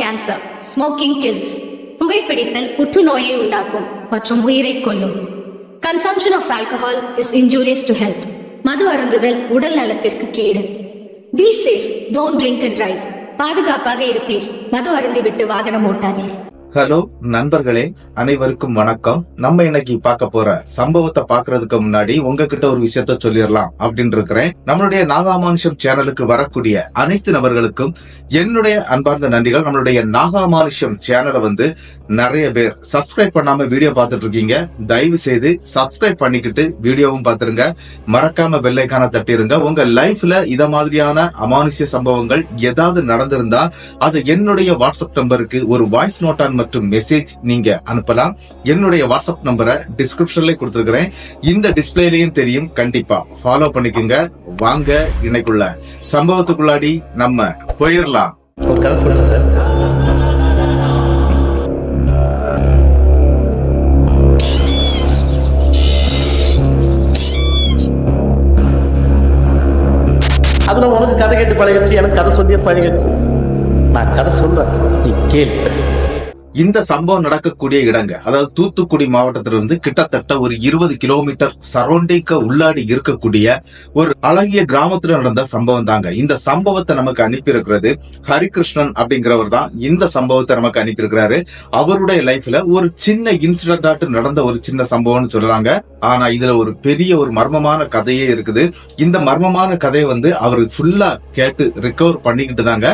Cancer. Smoking kills. புகைப்பிடித்தல் புற்றுநோயை உண்டாக்கும் மற்றும் உயிரை கொல்லும். Consumption of alcohol is injurious to health. மது அருந்துதல் உடல் நலத்திற்கு கேடு. Be safe, don't drink and drive. பாதுகாப்பாக இருப்பீர். மது அருந்திவிட்டு வாகனம் ஓட்டாதீர். ஹலோ நண்பர்களே, அனைவருக்கும் வணக்கம். நம்ம இன்னைக்கு பார்க்க போற சம்பவத்தை பாக்குறதுக்கு முன்னாடி உங்ககிட்ட ஒரு விஷயத்த சொல்லிடலாம் அப்படின்னு இருக்கிறேன். நம்மளுடைய நாகாமானுஷம் சேனலுக்கு வரக்கூடிய அனைத்து நபர்களுக்கும் என்னுடைய அன்பார்ந்த நன்றிகள். நம்மளுடைய நாகாமானுஷம் சேனலை வந்து நிறைய பேர் சப்ஸ்கிரைப் பண்ணாம வீடியோ பார்த்துட்டு இருக்கீங்க. தயவு செய்து சப்ஸ்கிரைப் பண்ணிக்கிட்டு வீடியோவும் பார்த்துருங்க. மறக்காம பெல் ஐகானை தட்டிருங்க. உங்க லைஃப்ல இத மாதிரியான அமானுஷ்ய சம்பவங்கள் ஏதாவது நடந்திருந்தா அது என்னுடைய வாட்ஸ்அப் நம்பருக்கு ஒரு வாய்ஸ் நோட்டா மற்றும் மெசேஜ் நீங்க அனுப்பலாம். என்னுடைய வாட்ஸ்அப் நம்பரை டிஸ்கிரிப்ஷன்ல கொடுத்திருக்கிறேன். இந்த டிஸ்பிளேலயும் தெரியும். கண்டிப்பா ஃபாலோ பண்ணிக்கோங்க. வாங்க இன்னைக்குள்ள சம்பவத்துக்குள்ளாடி நம்ம போயிடலாம். ஒரு கதை சொல்றேன் சார். அதுல உனக்கு கதை கேட்டு பழகிடுச்சு, எனக்கு கதை சொல்லியே பழகிடுச்சு. நான் கதை சொல்றேன், நீ கேளு. இந்த சம்பவம் நடக்கக்கூடிய இடங்க, அதாவது தூத்துக்குடி மாவட்டத்திலிருந்து கிட்டத்தட்ட ஒரு 20 கிலோமீட்டர் சரௌண்டிங்க உள்ளாடி இருக்கக்கூடிய ஒரு அழகிய கிராமத்துல நடந்த சம்பவம் தாங்க. இந்த சம்பவத்தை நமக்கு அனுப்பியிருக்கிறது ஹரிகிருஷ்ணன் அப்படிங்கிறவர் தான். இந்த சம்பவத்தை நமக்கு அனுப்பியிருக்கிறாரு. அவருடைய லைஃப்ல ஒரு சின்ன இன்சிடென்ட் நடந்த ஒரு சின்ன சம்பவம்னு சொல்லலாங்க. ஆனா இதுல ஒரு பெரிய ஒரு மர்மமான கதையே இருக்குது. இந்த மர்மமான கதையை வந்து அவர் ஃபுல்லா கேட்டு ரிகவர் பண்ணிக்கிட்டு தாங்க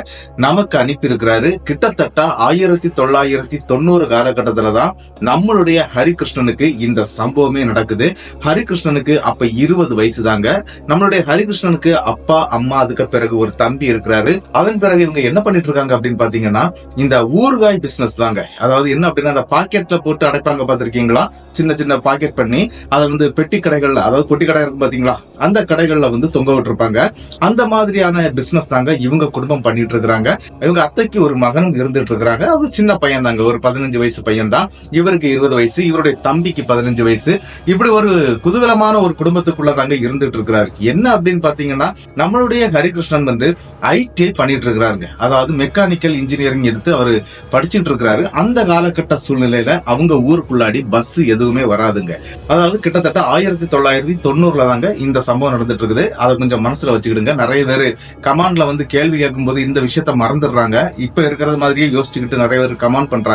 நமக்கு அனுப்பியிருக்கிறாரு. கிட்டத்தட்ட 1990 காலகட்டத்துலதான் நம்மளுடைய ஹரிகிருஷ்ணனுக்கு இந்த சம்பவமே நடக்குது. ஹரிகிருஷ்ணனுக்கு அப்ப 20 வயசு தாங்க. நம்மளுடைய ஹரிகிருஷ்ணனுக்கு அப்பா அம்மா அதுக்கு பிறகு ஒரு தம்பி இருக்கிறாரு. அதன் பிறகு இவங்க என்ன பண்ணிட்டு இருக்காங்க அப்படின்னு பாத்தீங்கன்னா இந்த ஊறுகாய் பிசினஸ் தாங்க. அதாவது என்ன அப்படின்னா அந்த பாக்கெட்ல போட்டு அடைப்பாங்க, பாத்திருக்கீங்களா? சின்ன சின்ன பாக்கெட் பண்ணி அதை வந்து பெட்டி கடைகள்ல, அதாவது பொட்டி கடை இருக்கும் பாத்தீங்களா, அந்த கடைகள்ல வந்து தொங்க விட்டுருப்பாங்க. அந்த மாதிரியான பிசினஸ் தாங்க இவங்க குடும்பம் பண்ணிட்டு இருக்கிறாங்க. இவங்க அத்தைக்கு ஒரு மகனும் இருந்துட்டு இருக்கிறாங்க. அது சின்ன பையன் தாங்க, ஒரு 15 வயசு பையன் தான். இவருக்கு 20 வயசு, இவருடைய தம்பிக்கு 15 வயசு. இப்படி ஒரு குதூகலமான ஒரு குடும்பத்துக்குள்ள தாங்க இருந்துட்டு இருக்கிறாரு. என்ன அப்படின்னு பாத்தீங்கன்னா நம்மளுடைய ஹரிகிருஷ்ணன் வந்து ஐடி பண்ணிட்டு இருக்கிறாருங்க. அதாவது மெக்கானிக்கல் இன்ஜினியரிங் எடுத்து அவரு படிச்சுட்டு இருக்கிறாரு. அந்த காலகட்ட சூழ்நிலையில அவங்க ஊருக்குள்ளாடி பஸ் எதுவுமே வராதுங்க. அதாவது கிட்டத்தட்ட 1990 தாங்க இந்த சம்பவம் நடந்துட்டு இருக்குது. அதை கொஞ்சம் மனசுல வச்சுக்கிடுங்க. நிறைய பேர் கமாண்ட்ல வந்து கேள்வி கேட்கும் போது இந்த விஷயத்த மறந்துடுறாங்க. இப்ப இருக்கிறது மாதிரியே யோசிச்சுக்கிட்டு நிறைய பேர் கமாண்ட் பண்றாங்க.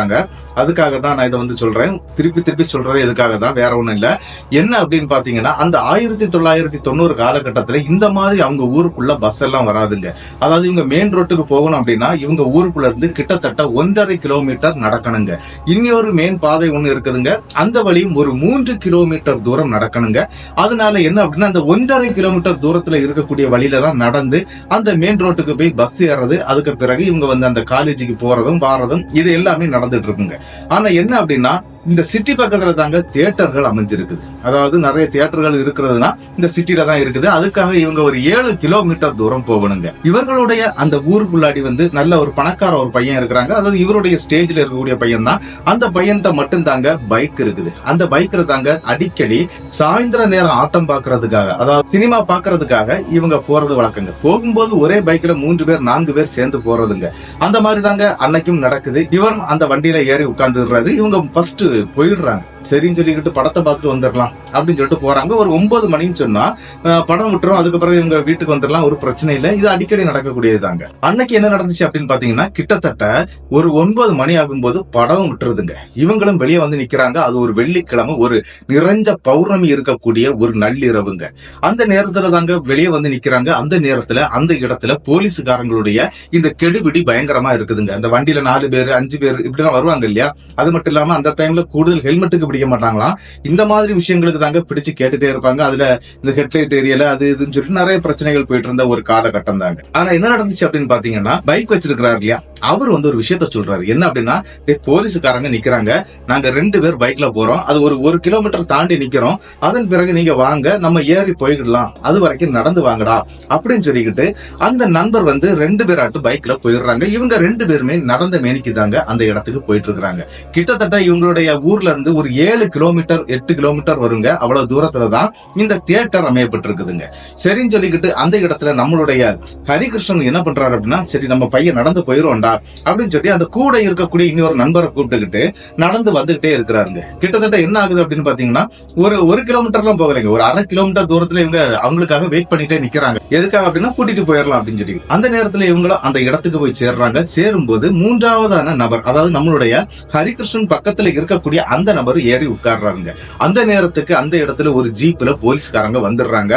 அதுக்காக தான் நான் இதை வந்து சொல்றேன். திருப்பி சொல்றது எதுக்காக தான், வேற ஒண்ணும் இல்ல. என்ன அப்படின்னு பாத்தீங்கன்னா அந்த 1990 காலகட்டத்துல இந்த மாதிரி அவங்க ஊருக்குள்ள பஸ் எல்லாம் வராதுங்க. அதாவது இவங்க மெயின் ரோட்டுக்கு போகணும் அப்படின்னா இவங்க ஊருக்குள்ள இருந்து கிட்டத்தட்ட 1.5 கிலோமீட்டர் நடக்கணுங்க. இன்னொரு மெயின் பாதை ஒண்ணு இருக்குதுங்க. அந்த வழியும் ஒரு 3 கிலோமீட்டர் தூரம் நடக்கணுங்க. அதனால என்ன அப்படின்னா அந்த 1.5 கிலோமீட்டர் தூரத்துல இருக்கக்கூடிய வழியில தான் நடந்து அந்த மெயின் ரோட்டுக்கு போய் பஸ் ஏறது. அதுக்கு பிறகு இவங்க வந்து அந்த காலேஜுக்கு போறதும் வாரதும் இது எல்லாமே நடந்துட்டு இருக்குங்க. ஆனா என்ன அப்படின்னா இந்த சிட்டி பக்கத்துல தாங்க தியேட்டர்கள் அமைஞ்சிருக்குது. அதாவது நிறைய தியேட்டர்கள் இருக்கிறதுனா இந்த சிட்டில தான் இருக்குது. அதுக்காக இவங்க ஒரு 7 கிலோமீட்டர் தூரம் போகணுங்க. இவர்களுடைய அந்த ஊருக்குள்ளாடி வந்து நல்ல ஒரு பணக்கார ஒரு பையன் இருக்கிறாங்க. அதாவது இவருடைய ஸ்டேஜ்ல இருக்கக்கூடிய பையன் தான். அந்த பையன்கிட்ட மட்டும் தாங்க பைக் இருக்குது. அந்த பைக்ல தாங்க அடிக்கடி சாயந்தர நேரம் ஆட்டம் பாக்குறதுக்காக, அதாவது சினிமா பாக்குறதுக்காக இவங்க போறது வழக்கங்க. போகும்போது ஒரே பைக்ல 3 பேர் 4 பேர் சேர்ந்து போறதுங்க. அந்த மாதிரி தாங்க அன்னைக்கும் நடக்குது. இவரும் அந்த வண்டியில ஏறி உட்கார்ந்துடுறாரு. இவங்க ஃபர்ஸ்ட் போயிடுறாங்க. சரின்னு சொல்லிக்கிட்டு படத்தை பார்த்துட்டு வந்துடலாம் அப்படின்னு சொல்லிட்டு போறாங்க. ஒரு 9 மணின்னு சொன்னா படம் விட்டுரும். அதுக்கு பிறகு இவங்க வீட்டுக்கு வந்துடலாம், ஒரு பிரச்சனை இல்லை. இது அடிக்கடி நடக்கக்கூடியது தாங்க. அன்னைக்கு என்ன நடந்துச்சு அப்படின்னு பாத்தீங்கன்னா கிட்டத்தட்ட ஒரு 9 மணி ஆகும்போது படம் விட்டுறதுங்க. இவங்களும் வெளியே வந்து நிக்கிறாங்க. அது ஒரு வெள்ளிக்கிழமை, ஒரு நிறைஞ்ச பௌர்ணமி இருக்கக்கூடிய ஒரு நள்ளிரவுங்க. அந்த நேரத்துல தாங்க வெளியே வந்து நிக்கிறாங்க. அந்த நேரத்துல அந்த இடத்துல போலீஸுக்காரங்களுடைய இந்த கெடுபிடி பயங்கரமா இருக்குதுங்க. அந்த வண்டியில 4 பேர் 5 பேர் இப்படிலாம் வருவாங்க இல்லையா? அது மட்டும் இல்லாம அந்த டைம்ல கூடுதல் ஹெல்மெட்டுக்கு பிடிக்க மாட்டாங்களா. இந்த மாதிரி விஷயங்களுக்கு தாங்க பிடிச்சு கேட்டுட்டே இருப்பாங்க. அதுல இந்த ஹெட்லைட் ஏரியால அது இதுன்னு சொல்லிட்டு நிறைய பிரச்சனைகள் போயிட்டு இருந்த ஒரு காலகட்டம் தாங்க. ஆனா என்ன நடந்துச்சு அப்படின்னு பாத்தீங்கன்னா பைக் வச்சிருக்கிறாரு இல்லையா, அவர் வந்து ஒரு விஷயத்த சொல்றாரு. என்ன அப்படின்னா போலீஸுக்காரங்க நிக்கிறாங்க, நாங்க 2 பேர் பைக்ல போறோம், அது ஒரு 1 கிலோமீட்டர் தாண்டி நிக்கிறோம், அதன் பிறகு நீங்க வாங்க நம்ம ஏறி போயிடலாம், அது வரைக்கும் நடந்து வாங்கடா அப்படின்னு சொல்லிக்கிட்டு அந்த நண்பர் வந்து 2 பேராட்டு பைக்ல போயிடுறாங்க. இவங்க 2 பேருமே நடந்த மேனிக்கு தாங்க அந்த இடத்துக்கு போயிட்டு இருக்காங்க. கிட்டத்தட்ட இவங்களுடைய ஊர்ல இருந்து ஒரு 7 கிலோமீட்டர் 8 கிலோமீட்டர் வருங்க. அவ்வளவு தூரத்துலதான் இந்த தியேட்டர் அமையப்பட்டிருக்குதுங்க. சரின்னு சொல்லிக்கிட்டு அந்த இடத்துல நம்மளுடைய ஹரிகிருஷ்ணன் என்ன பண்றாரு அப்படின்னா, சரி நம்ம பையன் நடந்து போயிருவோம்டா அப்படின்னு சொல்லி அந்த கூட இருக்கக்கூடிய இன்னொரு நண்பரை கூப்பிட்டுக்கிட்டு நடந்து வந்துகிட்டே இருக்கிறாருங்க. கிட்டத்தட்ட என்ன ஆகுது அப்படின்னு பாத்தீங்கன்னா, ஒரு கிலோமீட்டர்லாம் போகலைங்க, ஒரு 1/2 கிலோமீட்டர் தூரத்துல இவங்க அவங்களுக்காக வெயிட் பண்ணிட்டே நிக்கிறாங்க. எதுக்காக அப்படின்னா கூட்டிட்டு போயிடலாம் அப்படின்னு சொல்லி. அந்த நேரத்துல இவங்களும் அந்த இடத்துக்கு போய் சேர்றாங்க. சேரும்போது மூன்றாவதான நபர், அதாவது நம்மளுடைய ஹரிகிருஷ்ணன் பக்கத்துல இருக்கக்கூடிய அந்த நபர் ஏறி உட்கார்றாங்க. அந்த நேரத்துக்கு அந்த இடத்துல ஒரு ஜீப்ல போலீஸ்காரங்க வந்துடுறாங்க.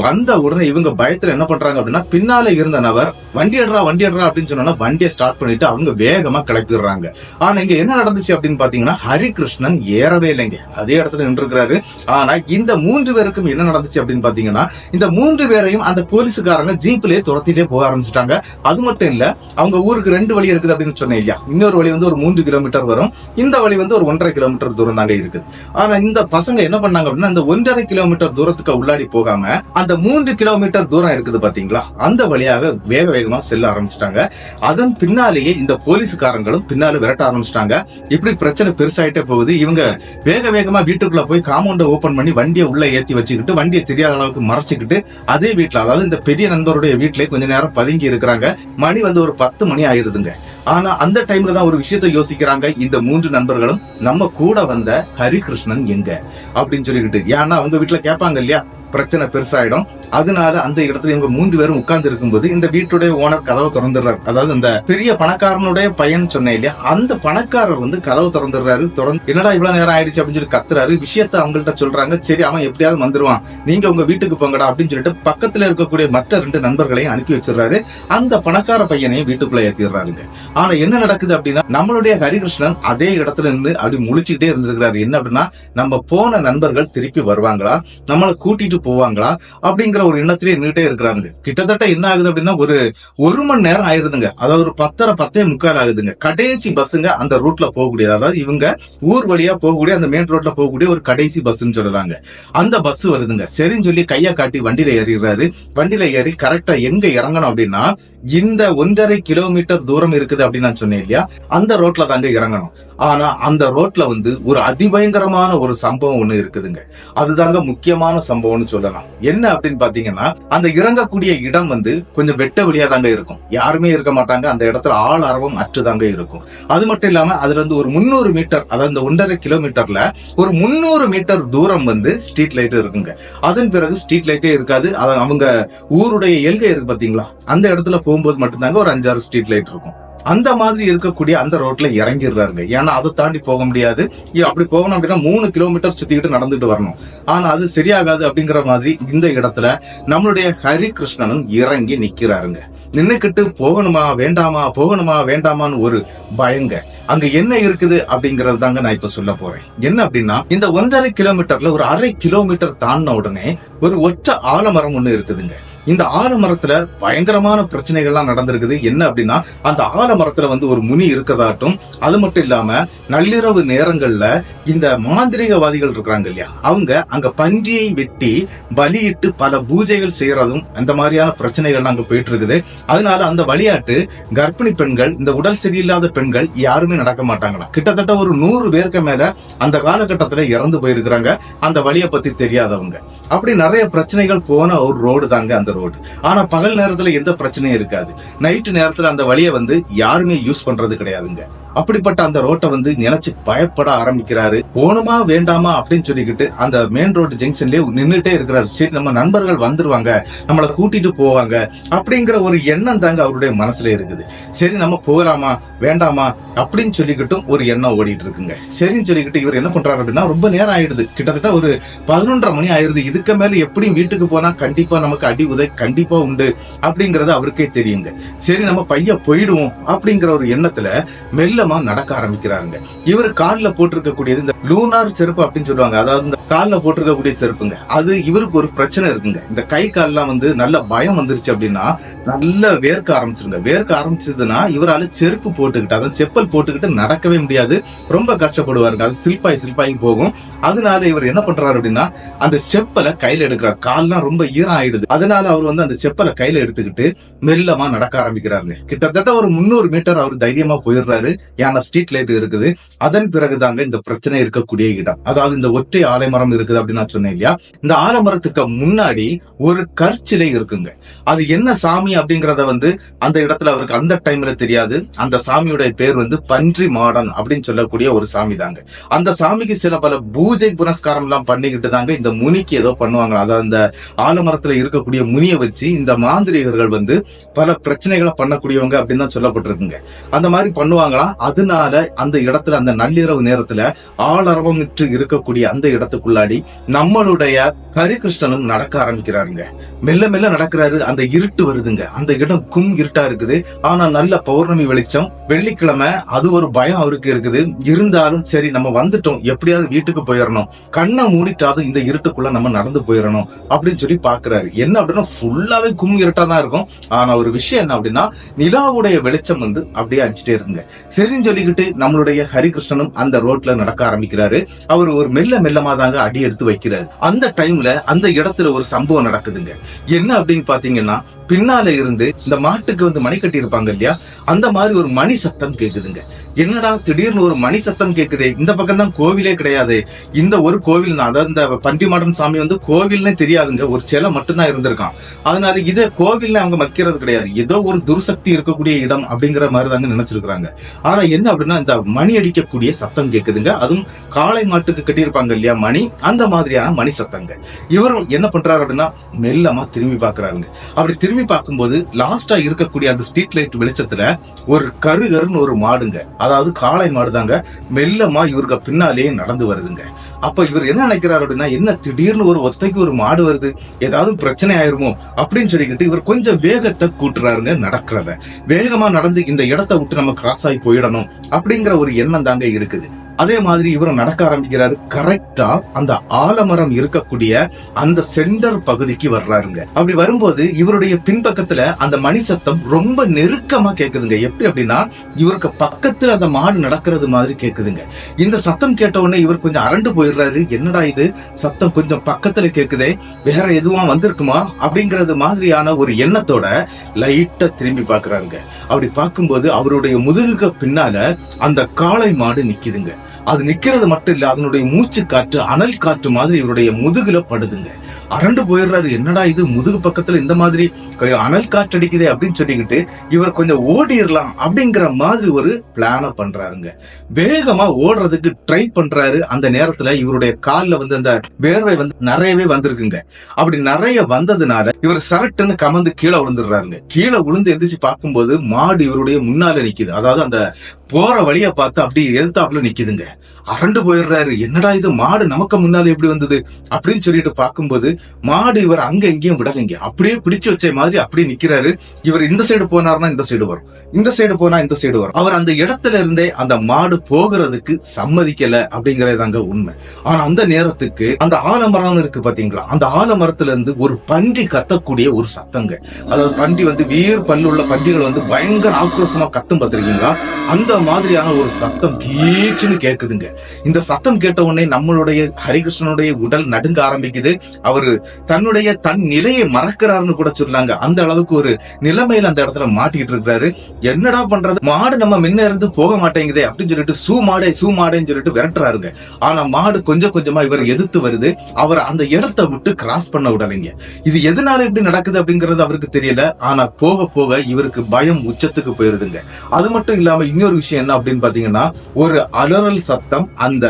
வந்த உடனே இவங்க பயத்துல என்ன பண்றாங்க அப்படின்னா, பின்னால இருந்த நபர் வண்டி எடுறா அப்படின்னு சொன்னா வண்டியை ஸ்டார்ட் பண்ணிட்டு அவங்க வேகமா கிளப்பிடுறாங்க. ஆனா இங்க என்ன நடந்துச்சு அப்படின்னு பாத்தீங்கன்னா, ஹரிகிருஷ்ணன் ஏறவே இல்லைங்க, அதே இடத்துல நின்று இருக்கிறாரு. ஆனா இந்த 3 பேருக்கும் என்ன நடந்துச்சு அப்படின்னு பாத்தீங்கன்னா, இந்த 3 பேரையும் அந்த போலீஸுக்காரங்க ஜீப்லயே துரத்திட்டே போக ஆரம்பிச்சுட்டாங்க. அது மட்டும் இல்ல, அவங்க ஊருக்கு 2 வழி இருக்குது அப்படின்னு சொன்னேன் இல்லையா, இன்னொரு வழி வந்து ஒரு 3 கிலோமீட்டர் வரும், இந்த வழி வந்து ஒரு 1.5 கிலோமீட்டர் தூரம் தாங்க இருக்குது. ஆனா இந்த பசங்க என்ன பண்ணாங்க அப்படின்னா, இந்த 1.5 கிலோமீட்டர் தூரத்துக்கு உள்ளாடி போகாம அந்த 3 கிலோமீட்டர் தூரம் இருக்குது பாத்தீங்களா, அந்த வழியாக வேக வேகமா செல்ல ஆரம்பிச்சிட்டாங்க. அதன் பின்னாலேயே இந்த போலீஸ்காரங்களும் பின்னால விரட்ட ஆரம்பிச்சிட்டாங்க. இப்படி பிரச்சனை பெருசாயிட்டே போகுது. இவங்க வேக வேகமா வீட்டுக்குள்ள போய் காம்பவுண்ட ஓபன் பண்ணி வண்டியை உள்ள ஏத்தி வச்சுக்கிட்டு வண்டியை தெரியாத அளவுக்கு மறைச்சுக்கிட்டு அதே வீட்டுல, அதாவது இந்த பெரிய நண்பருடைய வீட்டிலே கொஞ்ச நேரம் பதுங்கி இருக்கிறாங்க. மணி வந்து ஒரு 10 மணி ஆயிருதுங்க. ஆனா அந்த டைம்ல தான் ஒரு விஷயத்தை யோசிக்கிறாங்க இந்த 3 நண்பர்களும், நம்ம கூட வந்த ஹரிகிருஷ்ணன் எங்க அப்படின்னு சொல்லிக்கிட்டு. ஏன்னா அவங்க வீட்டுல கேட்பாங்க இல்லையா, பிரச்சனை பெருசாயிடும். அதனால அந்த இடத்துல இவங்க 3 பேரும் உட்கார்ந்து இருக்கும்போது இந்த வீட்டுடைய ஓனர் கதவை திறந்துடுறாரு. அதாவது அந்த பெரிய பணக்காரனுடைய பையன் சொன்னேன் இல்லையா, அந்த பணக்காரர் வந்து கதவை திறந்துடுறாரு. என்னடா இவ்வளவு நேரம் ஆயிடுச்சு அப்படின்னு சொல்லி கத்துறாரு. விஷயத்த அவங்கள்ட்ட சொல்றாங்க. சரி அவன் எப்படியாவது வந்துருவான், நீங்க உங்க வீட்டுக்கு போங்கடா அப்படின்னு சொல்லிட்டு பக்கத்துல இருக்கக்கூடிய மற்ற 2 நண்பர்களையும் அனுப்பி வச்சிடறாரு. அந்த பணக்கார பையனையும் வீட்டுக்குள்ள ஏத்திடுறாருங்க. ஆனா என்ன நடக்குது அப்படின்னா, நம்மளுடைய ஹரிகிருஷ்ணன் அதே இடத்துல இருந்து அப்படி முழிச்சுக்கிட்டே இருந்திருக்கிறாரு. என்ன அப்படின்னா, நம்ம போன நண்பர்கள் திருப்பி வருவாங்களா, நம்மளை கூட்டிட்டு போவாங்களா அப்படிங்கிற ஒரு எண்ணத்திலே நின்றுட்டே இருக்கிறாங்க. கிட்டத்தட்ட என்ன ஆகுது அப்படின்னா, ஒரு மணி நேரம் ஆயிருதுங்க. அதாவது ஒரு 10:45 ஆகுதுங்க. கடைசி பஸ்ஸுங்க அந்த ரூட்ல போகக்கூடியது, அதாவது இவங்க ஊர் வழியா போகக்கூடிய அந்த மெயின் ரோட்ல போகக்கூடிய ஒரு கடைசி பஸ்ன்னு சொல்றாங்க. அந்த பஸ் வருதுங்க. சரின்னு சொல்லி கையா காட்டி வண்டியில ஏறிடுறாரு. வண்டியில ஏறி கரெக்டா எங்க இறங்கணும் அப்படின்னா, இந்த 1.5 கிலோமீட்டர் தூரம் இருக்குது அப்படின்னு நான் சொன்னேன் இல்லையா, அந்த ரோட்ல தாங்க இறங்கணும். ஆனா அந்த ரோட்ல வந்து ஒரு அதிபயங்கரமான ஒரு சம்பவம் ஒண்ணு இருக்குதுங்க. அதுதாங்க முக்கியமான சம்பவம்னு சொல்லலாம். என்ன அப்படின்னு பாத்தீங்கன்னா, அந்த இறங்கக்கூடிய இடம் வந்து கொஞ்சம் வெட்ட வெளியா தாங்க இருக்கும், யாருமே இருக்க மாட்டாங்க. அந்த இடத்துல ஆள் அரவம் அற்றுதாங்க இருக்கும். அது மட்டும் இல்லாம அதுல இருந்து ஒரு 300 மீட்டர், அதாவது இந்த 1.5 கிலோமீட்டர்ல ஒரு 300 மீட்டர் தூரம் வந்து ஸ்ட்ரீட் லைட் இருக்குங்க. அதன் பிறகு ஸ்ட்ரீட் லைட்டே இருக்காது. அவங்க ஊருடைய எல்கை இருக்கு பாத்தீங்களா, அந்த இடத்துல போகும்போது மட்டும்தாங்க ஒரு 5-6 ஸ்ட்ரீட் லைட் இருக்கும். அந்த மாதிரி இருக்கக்கூடிய அந்த ரோட்ல இறங்கிடுறாருங்க. ஏன்னா அதை தாண்டி போக முடியாது. அப்படி போகணும் அப்படின்னா 3 கிலோமீட்டர் சுத்திக்கிட்டு நடந்துட்டு வரணும். ஆனா அது சரியாகாது. அப்படிங்கிற மாதிரி இந்த இடத்துல நம்மளுடைய ஹரிகிருஷ்ணனும் இறங்கி நிக்கிறாருங்க. நின்னுக்கிட்டு போகணுமா வேண்டாமா, போகணுமா வேண்டாமான்னு ஒரு பயங்க. அங்க என்ன இருக்குது அப்படிங்கறது தாங்க நான் இப்ப சொல்ல போறேன். என்ன அப்படின்னா, இந்த 1.5 கிலோமீட்டர்ல ஒரு 1/2 கிலோமீட்டர் தாண்டின உடனே ஒரு ஒற்றை ஆலமரம் ஒண்ணு இருக்குதுங்க. இந்த ஆலமரத்துல பயங்கரமான பிரச்சனைகள்லாம் நடந்திருக்குது. என்ன அப்படின்னா, அந்த ஆலமரத்துல வந்து ஒரு முனி இருக்கதாட்டும், அது மட்டும் இல்லாம நள்ளிரவு நேரங்கள்ல இந்த மாந்திரிகவாதிகள் இருக்கிறாங்க இல்லையா, அவங்க அங்க பன்றியை வெட்டி பலியிட்டு பல பூஜைகள் செய்யறதும் அந்த மாதிரியான பிரச்சனைகள் அங்க போயிட்டு இருக்குது. அதனால அந்த விளையாட்டு கர்ப்பிணி பெண்கள், இந்த உடல் சரியில்லாத பெண்கள் யாருமே நடக்க மாட்டாங்களா. கிட்டத்தட்ட ஒரு 100 பேருக்கு மேல அந்த காலகட்டத்துல இறந்து போயிருக்கிறாங்க, அந்த வழியை பத்தி தெரியாதவங்க. அப்படி நிறைய பிரச்சனைகள் போன ஒரு ரோடு தாங்க அந்த ரோடு. ஆனா பகல் நேரத்துல எந்த பிரச்சனையும் இருக்காது. நைட்டு நேரத்துல அந்த வழியை வந்து யாருமே யூஸ் பண்றது கிடையாதுங்க. அப்படிப்பட்ட அந்த ரோட்டை வந்து நினைச்சு பயப்பட ஆரம்பிக்கிறாரு. போகணுமா வேண்டாமா அப்படின்னு சொல்லிக்கிட்டு அந்த மெயின் ரோடு ஜங்ஷன்லயே நின்றுட்டே இருக்கிறாரு. சரி நம்ம நண்பர்கள் வந்துருவாங்க, நம்மளை கூட்டிட்டு போவாங்க அப்படிங்கிற ஒரு எண்ணம் தாங்க அவருடைய மனசுல இருக்குது. சரி நம்ம போகலாமா வேண்டாமா அப்படின்னு சொல்லிக்கிட்டும் ஒரு எண்ணம் ஓடிட்டு இருக்குங்க. சரின்னு சொல்லிக்கிட்டு இவர் என்ன பண்றாரு அப்படின்னா, ரொம்ப நேரம் ஆயிடுது. கிட்டத்தட்ட ஒரு 11:30 மணி ஆயிடுது. இதுக்கு மேல எப்படியும் வீட்டுக்கு போனா கண்டிப்பா நமக்கு அடி உதை கண்டிப்பா உண்டு அப்படிங்கறது அவருக்கே தெரியுங்க. சரி நம்ம பையன் போயிடுவோம் அப்படிங்கிற ஒரு எண்ணத்துல மெல்ல நடக்க ஆரம்பிக்கிறாருங்க. இவர் கால்ல போட்டிருக்கக்கூடியது இந்த லூனார் செருப்பு அப்படின்னு சொல்லுவாங்க. அதாவது இந்த கால்ல போட்டிருக்கக்கூடிய செருப்புங்க. அது இவருக்கு ஒரு பிரச்சனை இருக்குங்க. இந்த கை கால்லாம் வந்து நல்ல பயம் வந்துருச்சு அப்படின்னா நல்ல வேர்க்க ஆரம்பிச்சிருங்க. வேர்க்க ஆரம்பிச்சதுன்னா இவரால செருப்பு போட்டுக்கிட்டு, அதாவது செப்பல் போட்டுக்கிட்டு நடக்கவே முடியாது. ரொம்ப கஷ்டப்படுவாருங்க. அது சில்பாய் போகும். அதனால இவர் என்ன பண்றாரு அப்படின்னா, அந்த செப்பலை கையில எடுக்கிறார். கால்லாம் ரொம்ப ஈரம் ஆயிடுது. அதனால அவர் வந்து அந்த செப்பலை கையில எடுத்துக்கிட்டு மெல்லமா நடக்க ஆரம்பிக்கிறாருங்க. கிட்டத்தட்ட ஒரு 300 மீட்டர் அவர் தைரியமா போயிடுறாரு. மாதிரியான ஸ்ட்ரீட் லைட் இருக்குது. அதன் பிறகுதாங்க இந்த பிரச்சனை இருக்கக்கூடிய இடம். அதாவது இந்த ஒற்றை ஆலமரம் இருக்குது அப்படின்னு நான் சொன்னேன் இல்லையா, இந்த ஆலமரத்துக்கு முன்னாடி ஒரு கற்சிலை இருக்குங்க. அது என்ன சாமி அப்படிங்கறத அந்த இடத்துல அவருக்கு அந்த டைம்ல தெரியாது. அந்த சாமியோட பேர் பன்றி மாடன் அப்படின்னு சொல்லக்கூடிய ஒரு சாமி தாங்க. அந்த சாமிக்கு சில பல பூஜை புனஸ்காரம் எல்லாம் பண்ணிக்கிட்டு தாங்க இந்த முனிக்கு ஏதோ பண்ணுவாங்க. அதாவது அந்த ஆலமரத்துல இருக்கக்கூடிய முனியை வச்சு இந்த மாந்திரிகர்கள் பல பிரச்சனைகளை பண்ணக்கூடியவங்க அப்படின்னு தான் சொல்லப்பட்டிருக்குங்க. அந்த மாதிரி பண்ணுவாங்களாம். அதனால அந்த இடத்துல அந்த நள்ளிரவு நேரத்துல ஆளரவமிட்டு இருக்கக்கூடிய அந்த இடத்துக்குள்ளாடி நம்மளுடைய ஹரிகிருஷ்ணனும் நடக்க ஆரம்பிக்கிறாருங்க. மெல்ல மெல்ல நடக்கிறாரு. அந்த இருட்டு வருதுங்க. அந்த இடம் கும் இருட்டா இருக்குது. ஆனா நல்ல பௌர்ணமி வெளிச்சம். வெள்ளிக்கிழமை, அது ஒரு பயம் அவருக்கு இருக்குது. இருந்தாலும் சரி நம்ம வந்துட்டோம், எப்படியாவது வீட்டுக்கு போயிடணும், கண்ணை மூடிட்டாவது இந்த இருட்டுக்குள்ள நம்ம நடந்து போயிடணும் அப்படின்னு சொல்லி பாக்குறாரு. என்ன அப்படின்னா ஃபுல்லாவே கும் இருட்டா தான் இருக்கும். ஆனா ஒரு விஷயம் என்ன அப்படின்னா நிலாவுடைய வெளிச்சம் அப்படியே அடிச்சுட்டே இருக்குங்க. சரின்னு சொல்லிக்கிட்டு நம்மளுடைய ஹரிகிருஷ்ணனும் அந்த ரோட்ல நடக்க ஆரம்பிக்கிறாரு. அவர் ஒரு மெல்ல மெல்லமா தாங்க அடி எடுத்து வைக்கிறாரு. அந்த டைம்ல அந்த இடத்துல ஒரு சம்பவம் நடக்குதுங்க. என்ன அப்படின்னு பாத்தீங்கன்னா பின்னால இருந்து இந்த மாட்டுக்கு மணி கட்டி இருப்பாங்க இல்லையா, அந்த மாதிரி ஒரு மணி சத்தம் கேக்குதுங்க. என்னடா திடீர்னு ஒரு மணி சத்தம் கேக்குதே, இந்த பக்கம் தான் கோவிலே கிடையாது, இந்த ஒரு கோவில் தான், அதாவது இந்த பன்றி மாடன் சாமி கோவில்னே தெரியாதுங்க, ஒரு சிலை மட்டும்தான் இருந்திருக்கான். அதனால இதை கோவில்னு அவங்க மதிக்கிறது கிடையாது, ஏதோ ஒரு துர்சக்தி இருக்கக்கூடிய இடம் அப்படிங்கிற மாதிரி தாங்க நினைச்சிருக்காங்க. ஆனா என்ன அப்படின்னா இந்த மணி அடிக்கக்கூடிய சத்தம் கேக்குதுங்க. அதுவும் காளை மாட்டுக்கு கட்டியிருப்பாங்க இல்லையா மணி, அந்த மாதிரியான மணி சத்தங்க. இவரும் என்ன பண்றாரு அப்படின்னா மெல்லமா திரும்பி பாக்குறாருங்க. அப்படி திரும்பி பார்க்கும்போது லாஸ்டா இருக்கக்கூடிய அந்த ஸ்ட்ரீட் லைட் வெளிச்சத்துல ஒரு கருகருன்னு ஒரு மாடுங்க, அதாவது காளை மாடுதாங்க, மெல்லமா இவருக்கு பின்னாலேயே நடந்து வருதுங்க. அப்ப இவர் என்ன நினைக்கிறாரு அப்படின்னா என்ன திடீர்னு ஒரு ஒத்தைக்கு ஒரு மாடு வருது, ஏதாவது பிரச்சனை ஆயிருமோ அப்படின்னு சொல்லிக்கிட்டு இவர் கொஞ்சம் வேகத்தை கூட்டுறாருங்க. நடக்கிறத வேகமா நடந்து இந்த இடத்தை விட்டு நம்ம கிராஸ் ஆகி போயிடணும் அப்படிங்கிற ஒரு எண்ணம் தாங்க இருக்குது. அதே மாதிரி இவரும் நடக்க ஆரம்பிக்கிறாரு. கரெக்டா அந்த ஆலமரம் இருக்கக்கூடிய அந்த சென்டர் பகுதிக்கு வர்றாருங்க. அப்படி வரும்போது இவருடைய பின்பக்கத்துல அந்த மணி சத்தம் ரொம்ப நெருக்கமா கேக்குதுங்க. எப்படி அப்படின்னா இவருக்கு பக்கத்துல அந்த மாடு நடக்கிறது மாதிரி கேக்குதுங்க. இந்த சத்தம் கேட்ட உடனே இவர் கொஞ்சம் அரண்டு போயிடுறாரு. என்னடா இது சத்தம் கொஞ்சம் பக்கத்துல கேக்குதே, வேற எதுவும் வந்திருக்குமா அப்படிங்கறது மாதிரியான ஒரு எண்ணத்தோட லைட்டா திரும்பி பாக்குறாருங்க. அப்படி பார்க்கும்போது அவருடைய முதுகுக்கு பின்னால அந்த காளை மாடு நிக்குதுங்க. அது நிக்கிறது மட்டும் இல்ல, அதனுடைய மூச்சு காற்று அனல் காற்று மாதிரி இவருடைய முதுகுல படுதுங்க. அரண்டு போயிடுறாரு. என்னடா இது முதுகு பக்கத்துல இந்த மாதிரி அனல் காற்று அடிக்குதே அப்படின்னு சொல்லிக்கிட்டு இவர் கொஞ்சம் ஓடிடலாம் அப்படிங்கிற மாதிரி ஒரு பிளான பண்றாருங்க. வேகமா ஓடுறதுக்கு ட்ரை பண்றாரு. அந்த நேரத்துல இவருடைய கால்ல அந்த வேர்வை நிறையவே வந்திருக்குங்க. அப்படி நிறைய வந்ததுனால இவர் சரட்டுன்னு கமந்து கீழே விழுந்துடுறாருங்க. கீழே விழுந்து எந்திரிச்சு பார்க்கும்போது மாடு இவருடைய முன்னால நிக்குது. அதாவது அந்த போற வழிய பார்த்து அப்படி எதிர்த்தாப்புல நிக்குதுங்க. அரண்டு போயிடுறாரு. என்னடா இது மாடு நமக்கு முன்னால எப்படி வந்தது அப்படின்னு சொல்லிட்டு பார்க்கும்போது மாடு இவர் அங்க எங்கேயும் விடலைங்க. அப்படியே பிடிச்சு வச்ச மாதிரி அப்படியே நிக்கிறாரு. இவர் இந்த சைடு போனார்னா இந்த சைடு வரும், இந்த சைடு போனா இந்த சைடு வரும். அவர் அந்த இடத்துல இருந்தே அந்த மாடு போகிறதுக்கு சம்மதிக்கல அப்படிங்கறது தாங்க உண்மை. ஆனா அந்த நேரத்துக்கு அந்த ஆலமரம் இருக்கு பாத்தீங்களா, அந்த ஆலமரத்துல இருந்து ஒரு பன்றி கத்தக்கூடிய ஒரு சத்தங்க. அதாவது பன்றி வீர் பல்லுள்ள பன்றிகள் பயங்கர ஆக்ரோஷமா கத்தும் பார்த்திருக்கீங்களா, அந்த மாதிரியான ஒரு சத்தம் கீச்சுன்னு கேக்குதுங்க. இந்த சத்தம் கேட்ட உடனே நம்மளுடைய ஹரிகிருஷ்ணனுடைய உடல் நடுங்க ஆரம்பிக்குது. அவரு தன் நிலையை மறக்கிறாருன்னு கூட சொல்லாங்க. அந்த அளவுக்கு ஒரு நிலைமையில அந்த இடத்துல மாட்டிட்டு இருக்கிறாரு. என்னடா பண்றது, மாடு நம்ம முன்ன இருந்து போக மாட்டேங்குதே அப்படின்னு சொல்லிட்டு சூ மாடேன்னு சொல்லிட்டு விரட்டுறாருங்க. ஆனா மாடு கொஞ்சம் கொஞ்சமா இவர் எதிர்த்து வருது. அவர் அந்த இடத்தை விட்டு கிராஸ் பண்ண விடலைங்க. இது எதனால இப்படி நடக்குது அப்படிங்கறது அவருக்கு தெரியல. ஆனா போக போக இவருக்கு பயம் உச்சத்துக்கு போயிருதுங்க. அது மட்டும் இல்லாம இன்னொரு விஷயம் என்ன அப்படின்னு பாத்தீங்கன்னா ஒரு அலறல் சத்தம் அந்த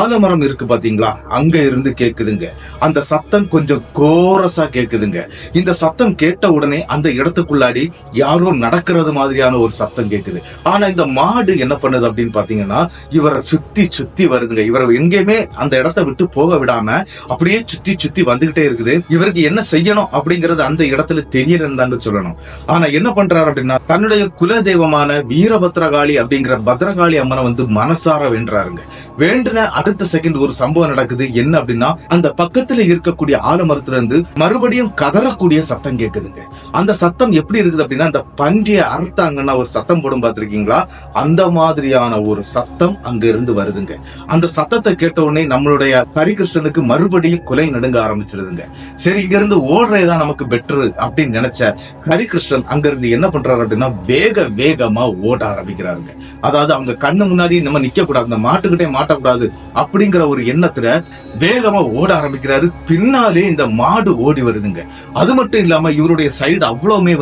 ஆலமரம் இருக்கு பாத்தீங்களா, அங்க இருந்து கேக்குதுங்க. அந்த சத்தம் கொஞ்சம் கோரஸா கேக்குதுங்க. இந்த சத்தம் கேட்ட உடனே அந்த இடத்துக்குள்ளாடி யாரோ நடக்கிறது மாதிரியான ஒரு சத்தம் கேக்குது. ஆனா இந்த மாடு என்ன பண்ணுது அப்படின்னு பாத்தீங்கன்னா இவரை சுத்தி சுத்தி வருதுங்க. இவரை எங்கேயுமே அந்த இடத்தை விட்டு போக விடாம அப்படியே சுத்தி சுத்தி வந்துகிட்டே இருக்குது. இவருக்கு என்ன செய்யணும் அப்படிங்கறது அந்த இடத்துல தெரியலன்னு தாங்க சொல்லணும். ஆனா என்ன பண்றாரு அப்படின்னா தன்னுடைய குல தெய்வமான வீரபத்ரகாளி அப்படிங்கிற பத்ரகாளி அம்மனை மனசார வென்றாருங்க. வேண்டின அடுத்த செகண்ட் ஒரு சம்பவம் நடக்குது. என்ன அப்படின்னா அந்த பக்கத்துல இருக்கக்கூடிய ஆலமரத்துல இருந்து மறுபடியும் கதறக்கூடிய சத்தம் கேக்குதுங்க. அந்த சத்தம் எப்படி இருக்குது அப்படின்னா அந்த பன்றிய அறுத்தாங்கன்னா ஒரு சத்தம் போடும் பாத்திருக்கீங்களா, அந்த மாதிரியான ஒரு சத்தம் அங்க இருந்து வருதுங்க. அந்த சத்தத்தை கேட்ட உடனே நம்மளுடைய ஹரிகிருஷ்ணனுக்கு மறுபடியும் குலை நடுங்க ஆரம்பிச்சிருதுங்க. சரி இங்க இருந்து ஓடுறதுதான் நமக்கு பெட்டர் அப்படின்னு நினைச்ச ஹரிகிருஷ்ணன் அங்க இருந்து என்ன பண்றாரு அப்படின்னா வேகமா ஓட ஆரம்பிக்கிறாருங்க. அதாவது அவங்க கண்ணு முன்னாடி நம்ம நிக்க கூடாது, அந்த மாட்டுக்கிட்டே மாட்டக்கூடாது அப்படிங்கிற ஒரு எண்ணத்துல வேகமா ஓட ஆரம்பிக்கிறாரு. பின்னாலே இந்த மாடு ஓடி வருதுங்க. அது மட்டும் இல்லாம இவருடைய சைடு அவ்வளவுமே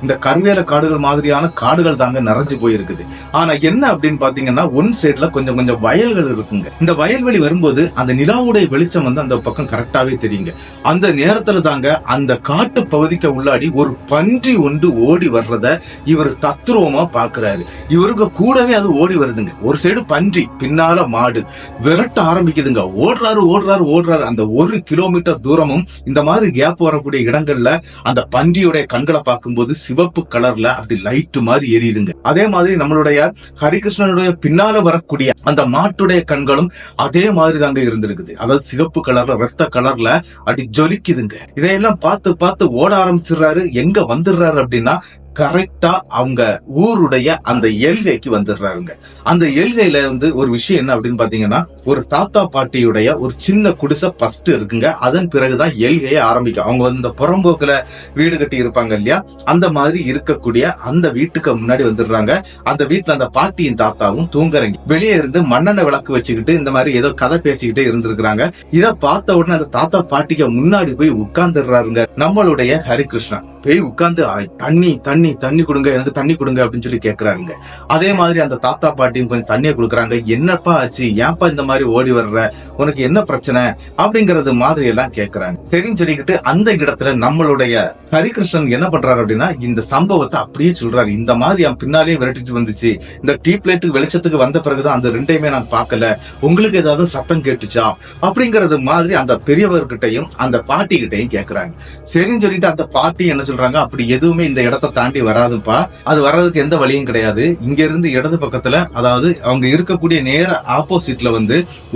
இந்த கருவேல காடுகள் மாதிரியான காடுகள் தாங்க நிறைஞ்சு போயிருக்குது. ஆனா என்ன அப்படின்னு பாத்தீங்கன்னா ஒன் சைடுல கொஞ்சம் கொஞ்சம் வயல்கள் இருக்குங்க. இந்த வயல்வெளி வரும்போது அந்த நிலாவுடைய வெளிச்சம் அந்த பக்கம் கரெக்டாவே தெரியுங்க. அந்த நேரத்துல தாங்க அந்த காட்டு பகுதிக்கு உள்ளாடி ஒரு பன்றி ஒன்று ஓடி வர்றத இவர் தத்ரூபமா பாக்குறாரு. இவருக்கு கூடவே அது ஓடி வருதுங்க. ஒரு சைடு பன்றி, பின்னால மாடு விரட்ட ஆரம்பிக்குதுங்க. ஓடுறாரு ஓடுறாரு ஓடுறாரு. அந்த 1 கிலோமீட்டர் தூரமும் இந்த மாதிரி கேப் வரக்கூடிய இடங்கள்ல அந்த பன்றியோட கண்களை பார்க்கும்போது சிவப்பு கலர்ல அப்படி லைட் மாதிரி எரியுதுங்க. அதே மாதிரி நம்மளுடைய ஹரிகிருஷ்ணனுடைய பின்னால வரக்கூடிய அந்த மாட்டுடைய கண்களும் அதே மாதிரி தாங்க இருந்திருக்குது. அதாவது சிவப்பு கலர்ல ரத்த கலர்ல அப்படி ஜொலிக்குதுங்க. இதையெல்லாம் பார்த்து பார்த்து ஓட ஆரம்பிச்சிடுறாரு. எங்க வந்துடுறாரு அப்படின்னா கரெக்டா அவங்க ஊருடைய அந்த எல்கைக்கு வந்துடுறாருங்க. அந்த எல்கையில ஒரு விஷயம் என்ன அப்படின்னு பாத்தீங்கன்னா ஒரு தாத்தா பாட்டியுடைய ஒரு சின்ன குடிசை ஃபர்ஸ்ட் இருக்குங்க. அதன் பிறகுதான் எல்கையை ஆரம்பிக்கும். அவங்க இந்த புறம்போக்குல வீடு கட்டி இருப்பாங்க இல்லையா, அந்த மாதிரி இருக்கக்கூடிய அந்த வீட்டுக்கு முன்னாடி வந்துடுறாங்க. அந்த வீட்டுல அந்த பாட்டியின் தாத்தாவும் தூங்குறங்க. வெளியே இருந்து மண்ணெண்ணெய் விளக்கு வச்சுக்கிட்டு இந்த மாதிரி ஏதோ கதை பேசிக்கிட்டே இருந்திருக்கிறாங்க. இதை பார்த்த உடனே அந்த தாத்தா பாட்டிக்கு முன்னாடி போய் உட்கார்ந்துடுறாருங்க நம்மளுடைய ஹரிகிருஷ்ணன். போய் உட்கார்ந்து தண்ணி தண்ணி தண்ணி கொடுங்க, எனக்கு தண்ணி கொடுங்க அப்படின்னு சொல்லி கேக்குறாருங்க. அதே மாதிரி அந்த தாத்தா பாட்டியும் கொஞ்சம் தண்ணியை கொடுக்குறாங்க. என்னப்பா ஆச்சு, ஏன்பா இந்த மாதிரி ஓடி வர்ற, உனக்கு என்ன பிரச்சனை அப்படிங்கறது மாதிரி எல்லாம் கேக்குறாங்க. சரின்னு சொல்லிக்கிட்டு அந்த இடத்துல நம்மளுடைய ஹரிகிருஷ்ணன் என்ன பண்றாரு அப்படின்னா இந்த சம்பவத்தை அப்படியே சொல்றாரு. இந்த மாதிரி என் பின்னாலேயே விரட்டிட்டு வந்துச்சு. இந்த டீப் லைட் வெளிச்சத்துக்கு வந்த பிறகுதான் அந்த ரெண்டையுமே நான் பார்க்கல. உங்களுக்கு ஏதாவது சத்தம் கேட்டுச்சா அப்படிங்கறது மாதிரி அந்த பெரியவர்கிட்டையும் அந்த பாட்டி கிட்டையும் கேக்குறாங்க. சரின்னு சொல்லிட்டு அந்த பாட்டி என்ன சொல்றாங்க, அப்படி எதுவுமே இந்த இடத்தை தாண்டி வராதுப்பா, அது வர்றதுக்கு எந்த வழியும் கிடையாது. இங்க இருந்து இடது பக்கத்துல, அதாவது அவங்க இருக்கக்கூடிய நேர ஆப்போசிட்ல